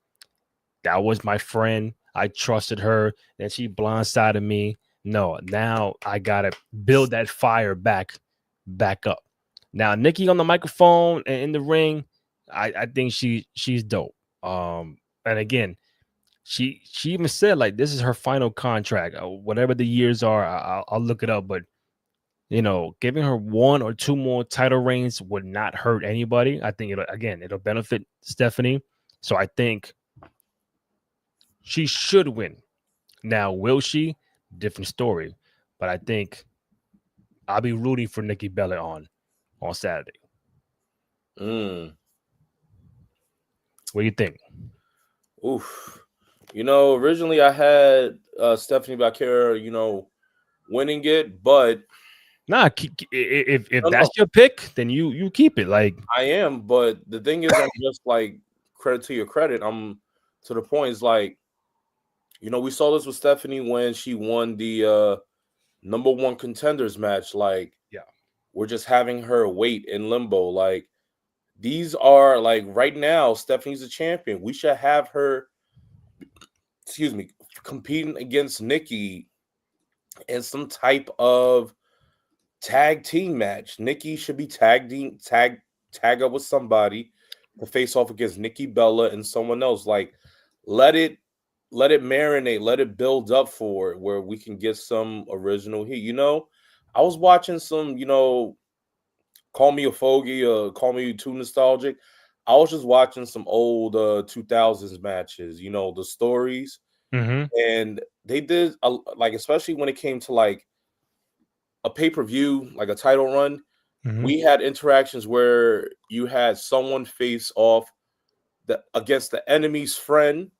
That was my friend. I trusted her. Then she blindsided me. No, now I got to build that fire back up. Now, Nikki on the microphone and in the ring, I think she's dope. And again, she even said, like, this is her final contract. Whatever the years are, I'll look it up. But, giving her 1 or 2 more title reigns would not hurt anybody. I think it'll benefit Stephanie. So I think She should win. Now, will she? Different story. But I think I'll be rooting for Nikki Bella on Saturday. Mm. What do you think? Oof. Originally I had Stephanie Bakera, winning it, but Nah, if no, no, that's your pick, then you keep it. Like, I am. But the thing is, I'm just like credit to your credit. I'm to the point is like, we saw this with Stephanie when she won the number one contenders match. Like, yeah. we're just having her wait in limbo. Like, these are like right now, Stephanie's a champion. We should have her, excuse me, competing against Nikki in some type of tag team match. Nikki should be tag up with somebody to face off against Nikki Bella and someone else. Like, let it marinate, let it build up for it where we can get some original heat. I was watching some, call me a fogey, call me too nostalgic. I was just watching some old 2000s matches, the stories, Mm-hmm. and they did like, especially when it came to like a pay-per-view, like a title run, Mm-hmm. we had interactions where you had someone face off against the enemy's friend,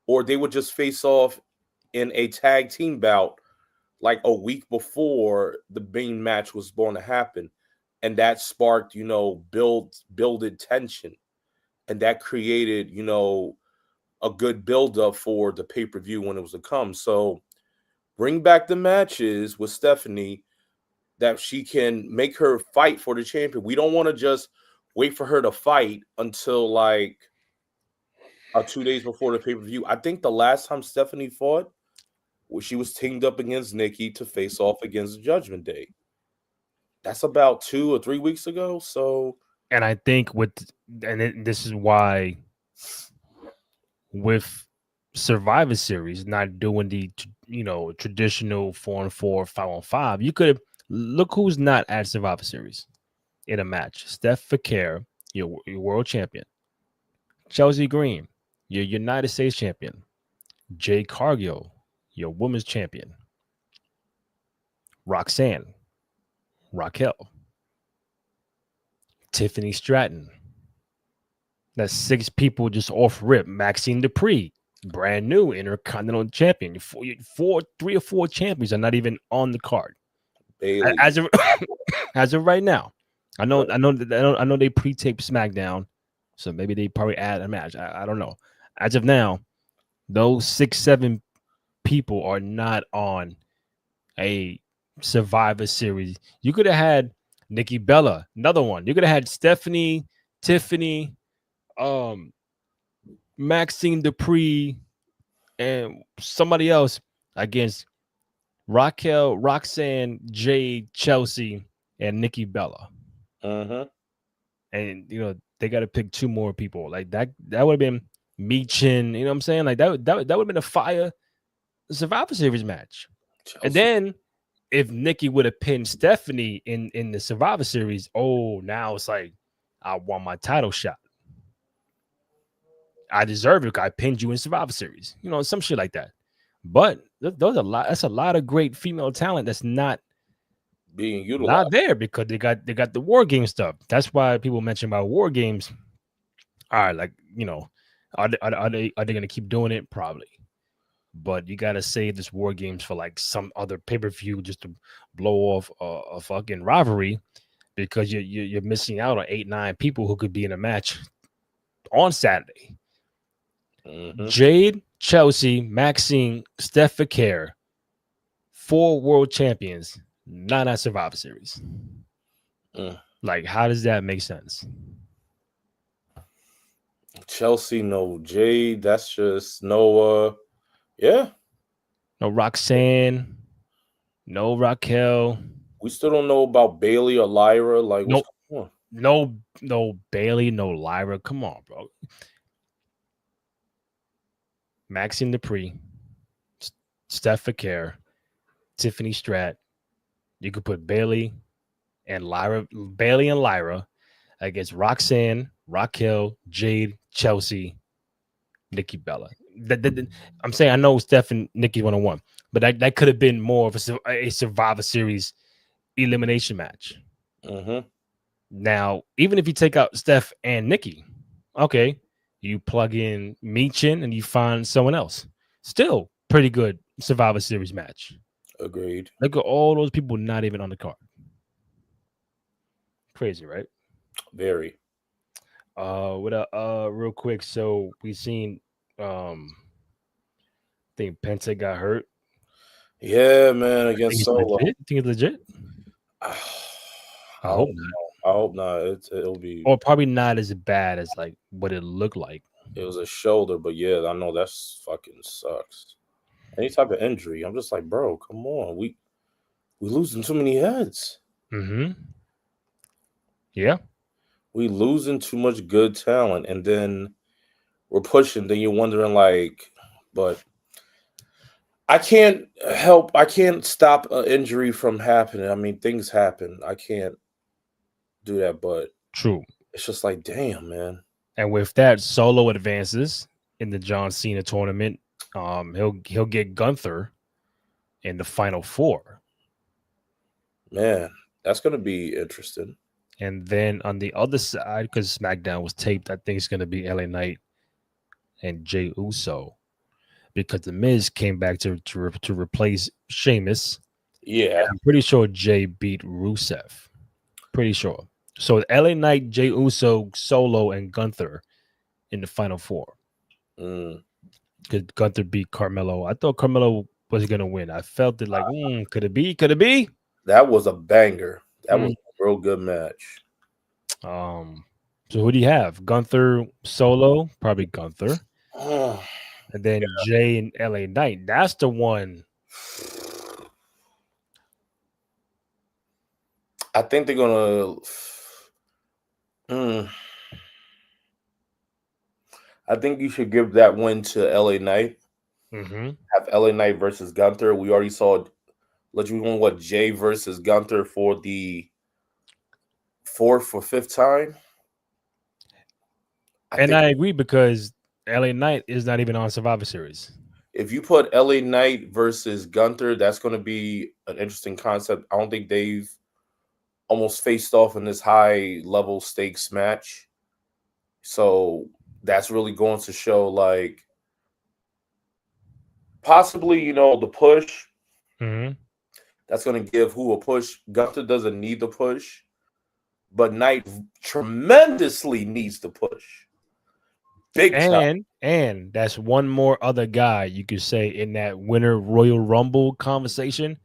or they would just face off in a tag team bout like a week before the main match was going to happen. And that sparked, builded tension. And that created, a good buildup for the pay-per-view when it was to come. So bring back the matches with Stephanie that she can make her fight for the champion. We don't want to just wait for her to fight until like 2 days before the pay-per-view. I think the last time Stephanie fought, she was teamed up against Nikki to face off against Judgment Day. That's about 2 or 3 weeks ago. So, And I think this is why with Survivor Series not doing the traditional 4-on-4, 5-on-5, you could look who's not at Survivor Series in a match. Steph Fakir, your world champion. Chelsea Green, your United States champion. Jay Cargill, your women's champion. Roxanne, Raquel, Tiffany Stratton. That's 6 people just off rip. Maxine Dupree, brand new Intercontinental champion. 3 or 4 champions are not even on the card Bailey. as of as of right now. I know they pre-tape SmackDown, so maybe they probably add a match. I don't know. As of now, those 6-7 people are not on a Survivor Series. You could have had Nikki Bella, another one. You could have had Stephanie, Tiffany, Maxine Dupree, and somebody else against Raquel, Roxanne, Jade, Chelsea, and Nikki Bella. Mm-hmm. And they got to pick 2 more people. Like that would have been Meechin. You know what I'm saying? Like that would have been a fire Survivor Series match. Chelsea. And then if Nikki would have pinned Stephanie in the Survivor Series, now it's like I won my title shot. I deserve it because I pinned you in Survivor Series. Some shit like that. But those are a lot. That's a lot of great female talent that's not being utilized. Not there because they got the war game stuff. That's why people mention about war games. All right, like are they gonna keep doing it? Probably. But you gotta save this war games for like some other pay-per-view just to blow off a fucking rivalry because you're missing out on 8-9 people who could be in a match on Saturday. Mm-hmm. Jade, Chelsea, Maxine, Steph Fakir, 4 world champions, not at Survivor Series. Like, how does that make sense? Chelsea, no Jade. That's just no. Yeah. No Roxanne, no Raquel. We still don't know about Bailey or Lyra. Like, Nope. what's going on? No Bailey, no Lyra. Come on, bro. Maxine Dupree, Steph Fakir, Tiffany Strat. You could put Bailey and Lyra against Roxanne, Raquel, Jade, Chelsea, Nikki Bella. I'm saying I know Steph and Nikki 101, but that could have been more of a Survivor Series elimination match. Mm-hmm. Now, even if you take out Steph and Nikki, okay, you plug in Meechin and you find someone else. Still pretty good Survivor Series match. Agreed. Look at all those people not even on the card. Crazy, right? Very. What real quick. So we seen I think Penta got hurt. Yeah, man. I think Against it's Solo. legit. I think it's legit. I I don't hope know. not. I hope not. It'll be. Or probably not as bad as like what it looked like. It was a shoulder, but yeah, I know that's fucking sucks. Any type of injury, I'm just like, bro, come on. We losing too many heads. Mm-hmm. Yeah. We losing too much good talent, and then we're pushing. Then you're wondering, like, but I can't help. I can't stop an injury from happening. I mean, things happen. I can't do that, but True. it's just like, damn, man. And with that, Solo advances in the John Cena tournament. He'll get Gunther in the final four. Man, that's gonna be interesting. And then on the other side, because SmackDown was taped, I think it's gonna be LA Knight and Jey Uso. Because the Miz came back to replace Sheamus. Yeah. I'm pretty sure Jay beat Rusev. Pretty sure. So LA Knight, Jey Uso, Solo, and Gunther in the final four. Mm. Because Gunther beat Carmelo. I thought Carmelo was gonna win. I felt it like, could it be? Could it be? That was a banger. That was a real good match. So who do you have? Gunther, Solo, probably Gunther. And then Jay and LA Knight. That's the one. I think they're gonna. I think you should give that win to LA Knight. Mm-hmm. Have LA Knight versus Gunther. We already saw. Let you know what Jay versus Gunther for the fourth or fifth time. I agree because LA Knight is not even on Survivor Series. If you put LA Knight versus Gunther, that's going to be an interesting concept. I don't think they've almost faced off in this high level stakes match. So that's really going to show, like, possibly, the push. Mm-hmm. That's going to give who a push. Gunther doesn't need the push, but Knight tremendously needs the push. Big time. And that's one more other guy you could say in that winner Royal Rumble conversation.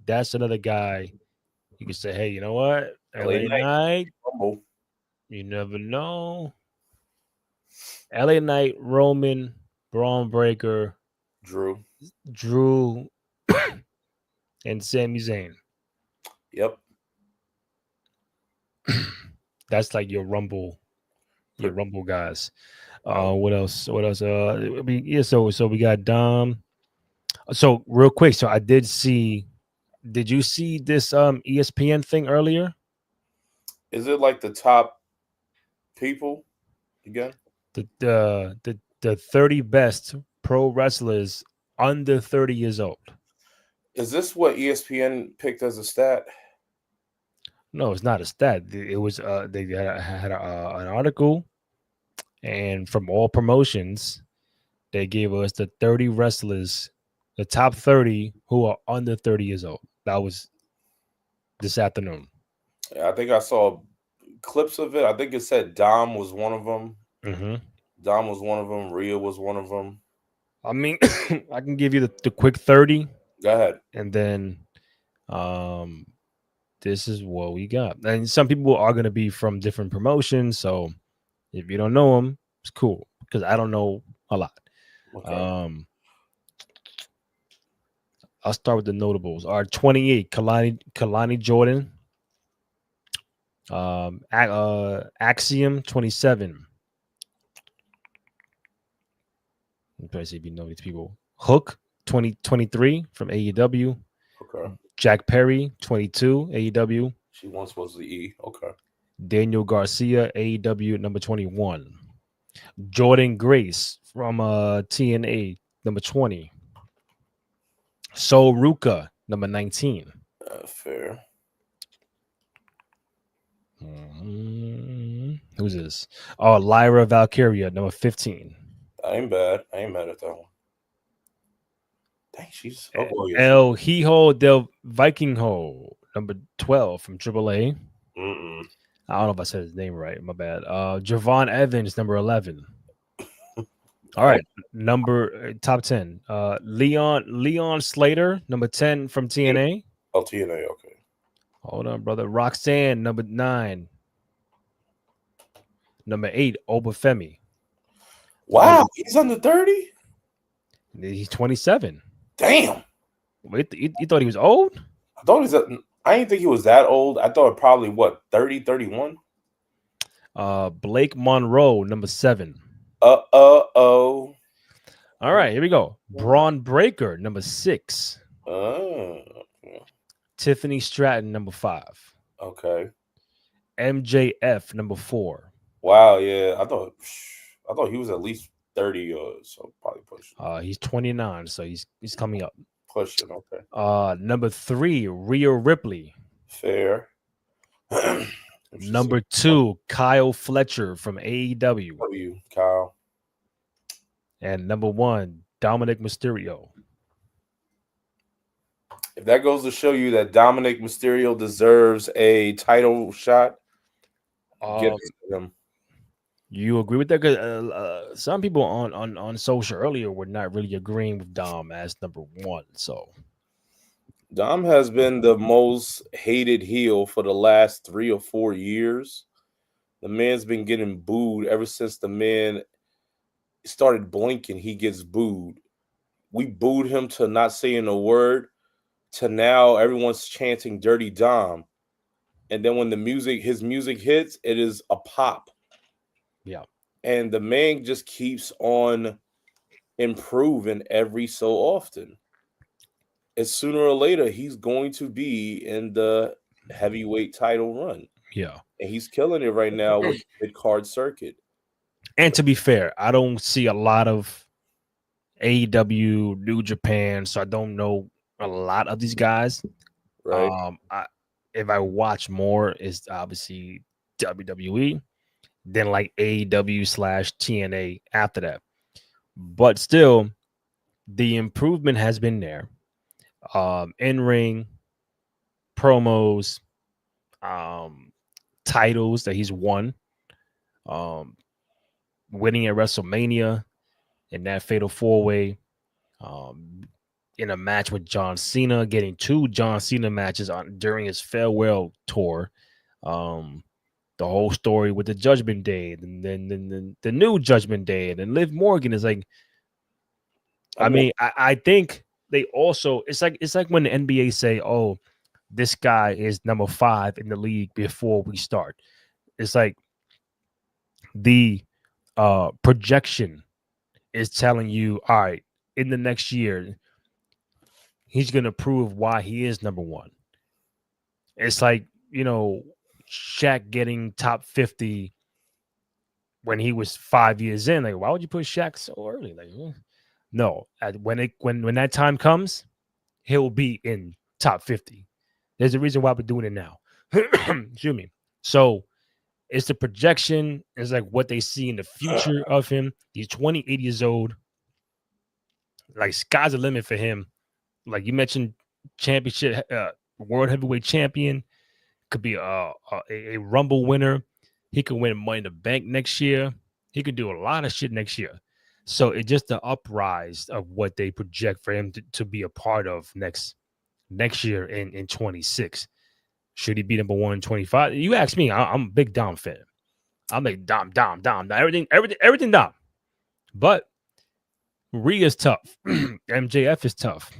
That's another guy you could say, hey, you know what? LA Knight. Rumble. You never know. LA Knight, Roman, Braun Breaker, Drew, and Sami Zayn. Yep. That's like your Rumble guys. What else? I mean, yeah, so we got Dom. So real quick, so I did see. Did you see this ESPN thing earlier? Is it like the top people again? The 30 best pro wrestlers under 30 years old. Is this what ESPN picked as a stat? No, it's not a stat. It was they had an article, and from all promotions, they gave us the 30 wrestlers, the top 30 who are under 30 years old. That was this afternoon. Yeah, I think I saw clips of it. I think it said Dom was one of them. Mm-hmm. Dom was one of them. Rhea was one of them. I mean, I can give you the quick 30. Go ahead. And then this is what we got. And some people are going to be from different promotions. So if you don't know them, it's cool because I don't know a lot. Okay. I'll start with the notables. Our 28, Kalani Jordan. Axiom 27. I'm trying to see if you know these people. Hook 2023 from AEW. Okay. Jack Perry 22 AEW. She once was the E. Okay. Daniel Garcia AEW number 21. Jordan Grace from TNA, number 20. Sol Ruka, number 19. Fair. Who's this? Oh, Lyra Valkyria, number 15. I ain't bad. I ain't mad at that one. Dang, she's El Hijo del Vikingo, number 12 from AAA. I don't know if I said his name right. My bad. Javon Evans, number 11. All right, top 10. Leon Slater, number 10 from TNA. Oh, TNA, okay. Hold on, brother. Roxanne, number 9. Number 8, Obafemi. Wow, he's under 30? He's 27. Damn. Wait, you thought he was old? I didn't think he was that old. I thought probably, what, 30, 31? Blake Monroe, number 7. Oh. All right, here we go. Braun Breaker, number 6. Tiffany Stratton, number 5. Okay. MJF, number 4. Wow, yeah. I thought he was at least 30 or so, probably pushing. He's 29, so he's coming up. Pushing, okay. Number 3, Rhea Ripley. Fair. Number 2, Kyle Fletcher from AEW. Kyle. And number 1, Dominic Mysterio. If that goes to show you that Dominic Mysterio deserves a title shot, give it to him. You agree with that? Because some people on social earlier were not really agreeing with Dom as number 1. So Dom has been the most hated heel for the last 3 or 4 years. The man's been getting booed ever since the man started blinking. He gets booed. We booed him to not saying a word, to now everyone's chanting Dirty Dom. And then when his music hits, it is a pop. Yeah. And the man just keeps on improving every so often. And sooner or later, he's going to be in the heavyweight title run. Yeah. And he's killing it right now with the mid-card circuit. And to be fair, I don't see a lot of AEW, New Japan, so I don't know a lot of these guys. Right. If I watch more, it's obviously WWE, then like AEW/TNA after that. But still, the improvement has been there. In-ring, promos, titles that he's won, winning at WrestleMania in that fatal 4-way, in a match with John Cena, getting 2 John Cena matches during his farewell tour. The whole story with the Judgment Day, and then the new Judgment Day, and then Liv Morgan is like, I think they also, it's like when the NBA say, oh, this guy is number 5 in the league before we start. It's like the projection is telling you, all right, in the next year, he's going to prove why he is number 1. It's like, Shaq getting top 50 when he was 5 years in. Like, why would you put Shaq so early? Like, no, when that time comes, he'll be in top 50. There's a reason why we're doing it now. Excuse me. So it's the projection. It's like what they see in the future of him. He's 28 years old. Like, sky's the limit for him. Like you mentioned, championship, world heavyweight champion, could be a Rumble winner. He could win Money in the Bank next year. He could do a lot of shit next year. So it's just the uprise of what they project for him to be a part of next year in 26. Should he be number 1 in 25? You ask me, I'm a big Dom fan. I'm like Dom, everything Dom. But Rhea's tough. MJF is tough.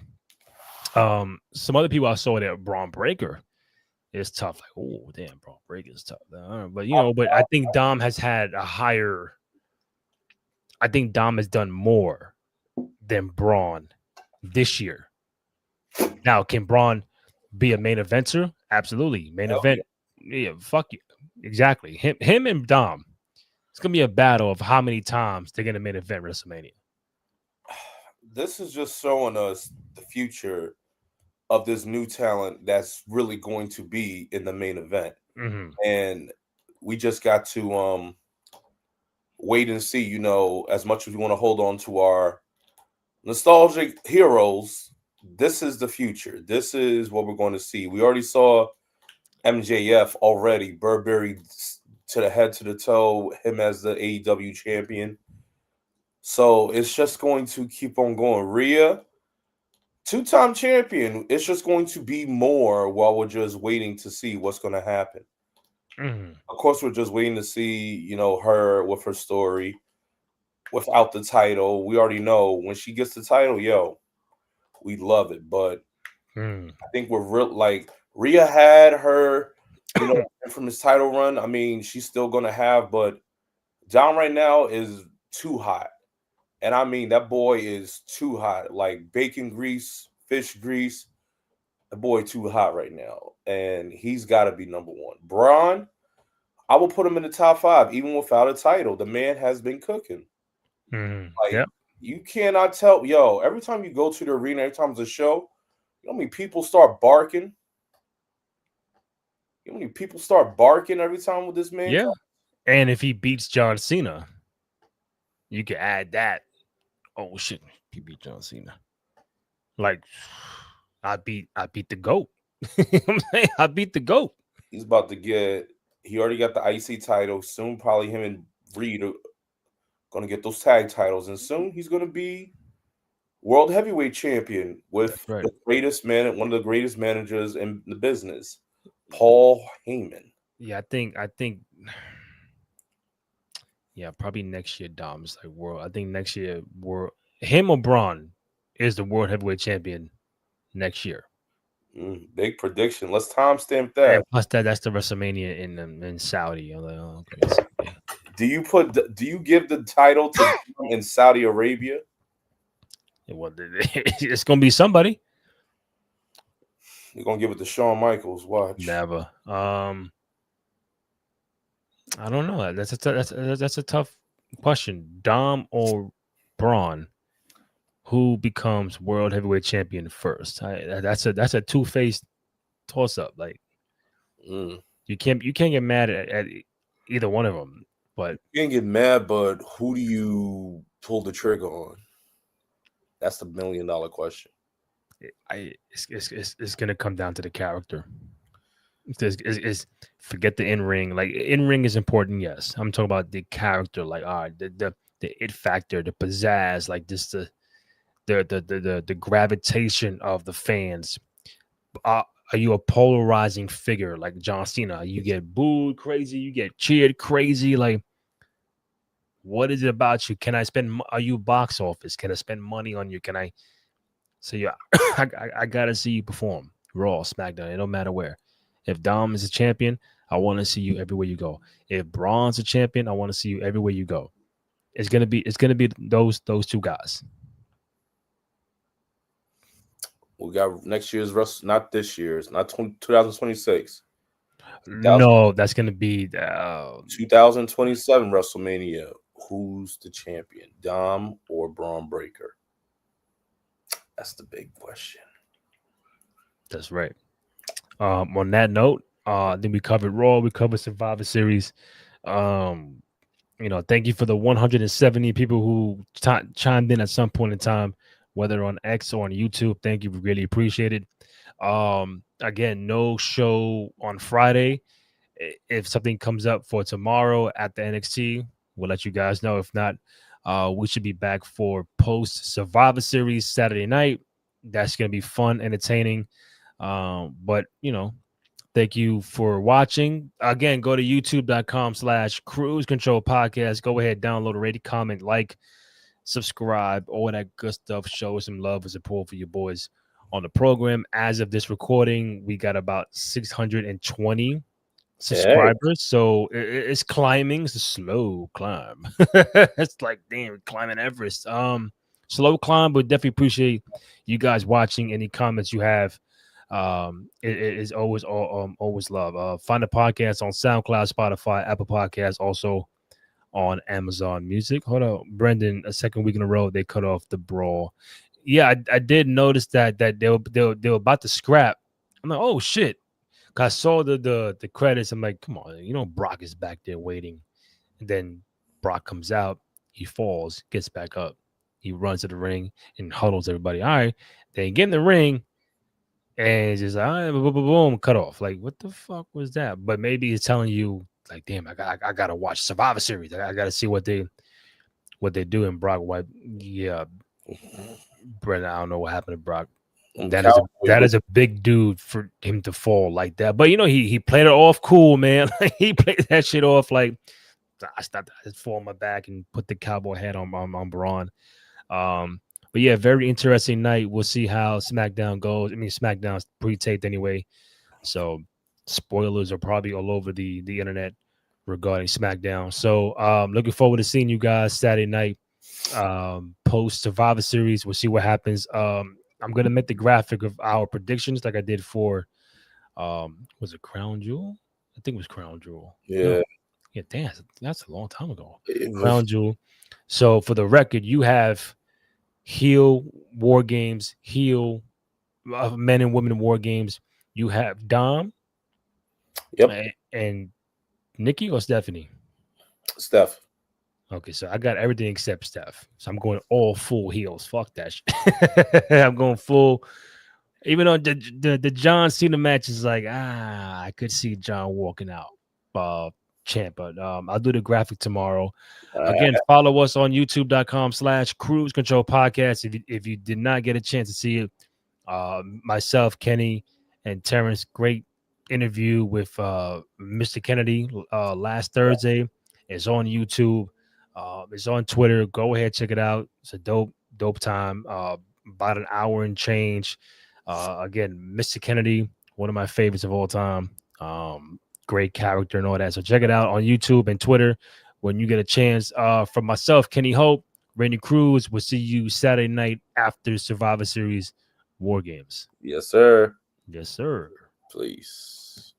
Some other people I saw there, Braun Breaker is tough. Like, oh damn, Braun Breaker is tough. But but I think Dom has had a higher. I think Dom has done more than Braun this year. Now, can Braun be a main eventer? Absolutely, main event. Yeah, fuck you. Exactly. Him and Dom. It's gonna be a battle of how many times they're gonna main event WrestleMania. This is just showing us the future of this new talent that's really going to be in the main event. Mm-hmm. And we just got to wait and see, as much as we want to hold on to our nostalgic heroes, this is the future. This is what we're going to see. We already saw MJF already, Burberry to the head to the toe, him as the AEW champion. So it's just going to keep on going. Rhea, two-time champion. It's just going to be more while we're just waiting to see what's going to happen. Mm-hmm. Of course, we're just waiting to see, her with her story without the title. We already know when she gets the title, we love it. But I think we're real. Like Rhea had her, from his title run. I mean, she's still gonna have, but Dom right now is too hot, and I mean that boy is too hot, like bacon grease, fish grease. The boy too hot right now, and he's got to be number one. Braun, I will put him in the top 5, even without a title. The man has been cooking. Mm-hmm. Like you cannot tell, every time you go to the arena, every time there's a show, you know how many people start barking? You know how many people start barking every time with this man? Yeah. And if he beats John Cena, you can add that. Oh shit, he beat John Cena. Like I beat the GOAT. I'm saying I beat the GOAT. He's about to he already got the IC title. Soon probably him and Reed are gonna get those tag titles, and soon he's gonna be world heavyweight champion with Right. the greatest man, one of the greatest managers in the business, Paul Heyman. Yeah, I think yeah, probably next year Dom's like world. I think next year him or Braun is the world heavyweight champion next year. Big prediction. Let's timestamp And that. plus that's the WrestleMania in Saudi. I'm like, oh, okay. Do you give the title to Dom in Saudi Arabia? Well, it's gonna be somebody. You're gonna give it to Shawn Michaels. Watch. Never. I don't know. That's a tough question. Dom or Braun, who becomes world heavyweight champion first? That's a two-faced toss-up. Like you can't get mad at either one of them. But you can't get mad. But who do you pull the trigger on? That's the $1 million question. It's gonna come down to the character. Is forget the in ring. Like in ring is important, yes. I'm talking about the character, like the it factor, the pizzazz, like this the gravitation of the fans. Are you a polarizing figure like John Cena? You get booed crazy, you get cheered crazy. Like, what is it about you? Can I spend? Are you box office? Can I spend money on you? Can I? So yeah, I gotta see you perform. Raw, SmackDown, it don't matter where. If Dom is a champion, I want to see you everywhere you go. If Braun's a champion, I want to see you everywhere you go. It's gonna be those two guys. We got next year's not this year's, not 2026. No, that's gonna be 2027 WrestleMania. Who's the champion, Dom or Braun Breaker? That's the big question. That's right. On that note, then we covered Raw, we covered Survivor Series. Thank you for the 170 people who chimed in at some point in time, whether on X or on YouTube. Thank you. We really appreciate it. Again, no show on Friday. If something comes up for tomorrow at the NXT, we'll let you guys know. If not, we should be back for post Survivor Series Saturday night. That's going to be fun, entertaining. But thank you for watching. Again, go to youtube.com/Cruise Control Podcast. Go ahead, download, rate, comment, like, subscribe, all that good stuff. Show some love and support for your boys on the program. As of this recording, we got about 620 subscribers. So it's climbing. It's a slow climb. It's like, damn, climbing Everest. Slow climb, but definitely appreciate you guys watching. Any comments you have, it is always love. Find the podcast on SoundCloud, Spotify, Apple Podcasts, also on Amazon Music. Hold on, Brendan. A second week in a row they cut off the brawl. Yeah, I did notice that they were about to scrap. I'm like, oh shit. 'Cause I saw the credits. I'm like, come on, Brock is back there waiting. And then Brock comes out, he falls, gets back up, he runs to the ring and huddles everybody. All right, they get in the ring, and it's just all right, boom, boom, boom, cut off. Like, what the fuck was that? But maybe it's telling you, like, damn, I gotta watch Survivor Series. I gotta see what they do in Brock White. Yeah, Brett, I don't know what happened to Brock. That is a big dude for him to fall like that. But he played it off cool, man. He played that shit off like I just fall on my back and put the cowboy hat on Braun. But yeah, very interesting night. We'll see how SmackDown goes. I mean, SmackDown's pre-taped anyway, so spoilers are probably all over the internet regarding SmackDown. So looking forward to seeing you guys Saturday night post Survivor Series. We'll see what happens. I'm gonna make the graphic of our predictions like I did for was it Crown Jewel? I think it was Crown Jewel. Yeah. No. Yeah, damn, that's a long time ago. Crown Jewel. So for the record, you have heel War Games, heel men and women War Games. You have Dom. Yep. And Nikki or Stephanie? Steph. Okay, so I got everything except Steph. So I'm going all full heels. Fuck that shit. I'm going full. Even though the John Cena match is like, I could see John walking out champ, but I'll do the graphic tomorrow. Again, follow us on youtube.com/Cruise Control Podcast. If you did not get a chance to see it, myself, Kenny, and Terrence, great interview with Mr. Kennedy last Thursday. It's on YouTube. It's on Twitter. Go ahead, check it out. It's a dope time. About an hour and change. Again, Mr. Kennedy, one of my favorites of all time. Great character and all that. So check it out on YouTube and Twitter when you get a chance. From myself, Kenny Hope, Randy Cruz. We'll see you Saturday night after Survivor Series War Games. Yes, sir. Yes, sir. Please.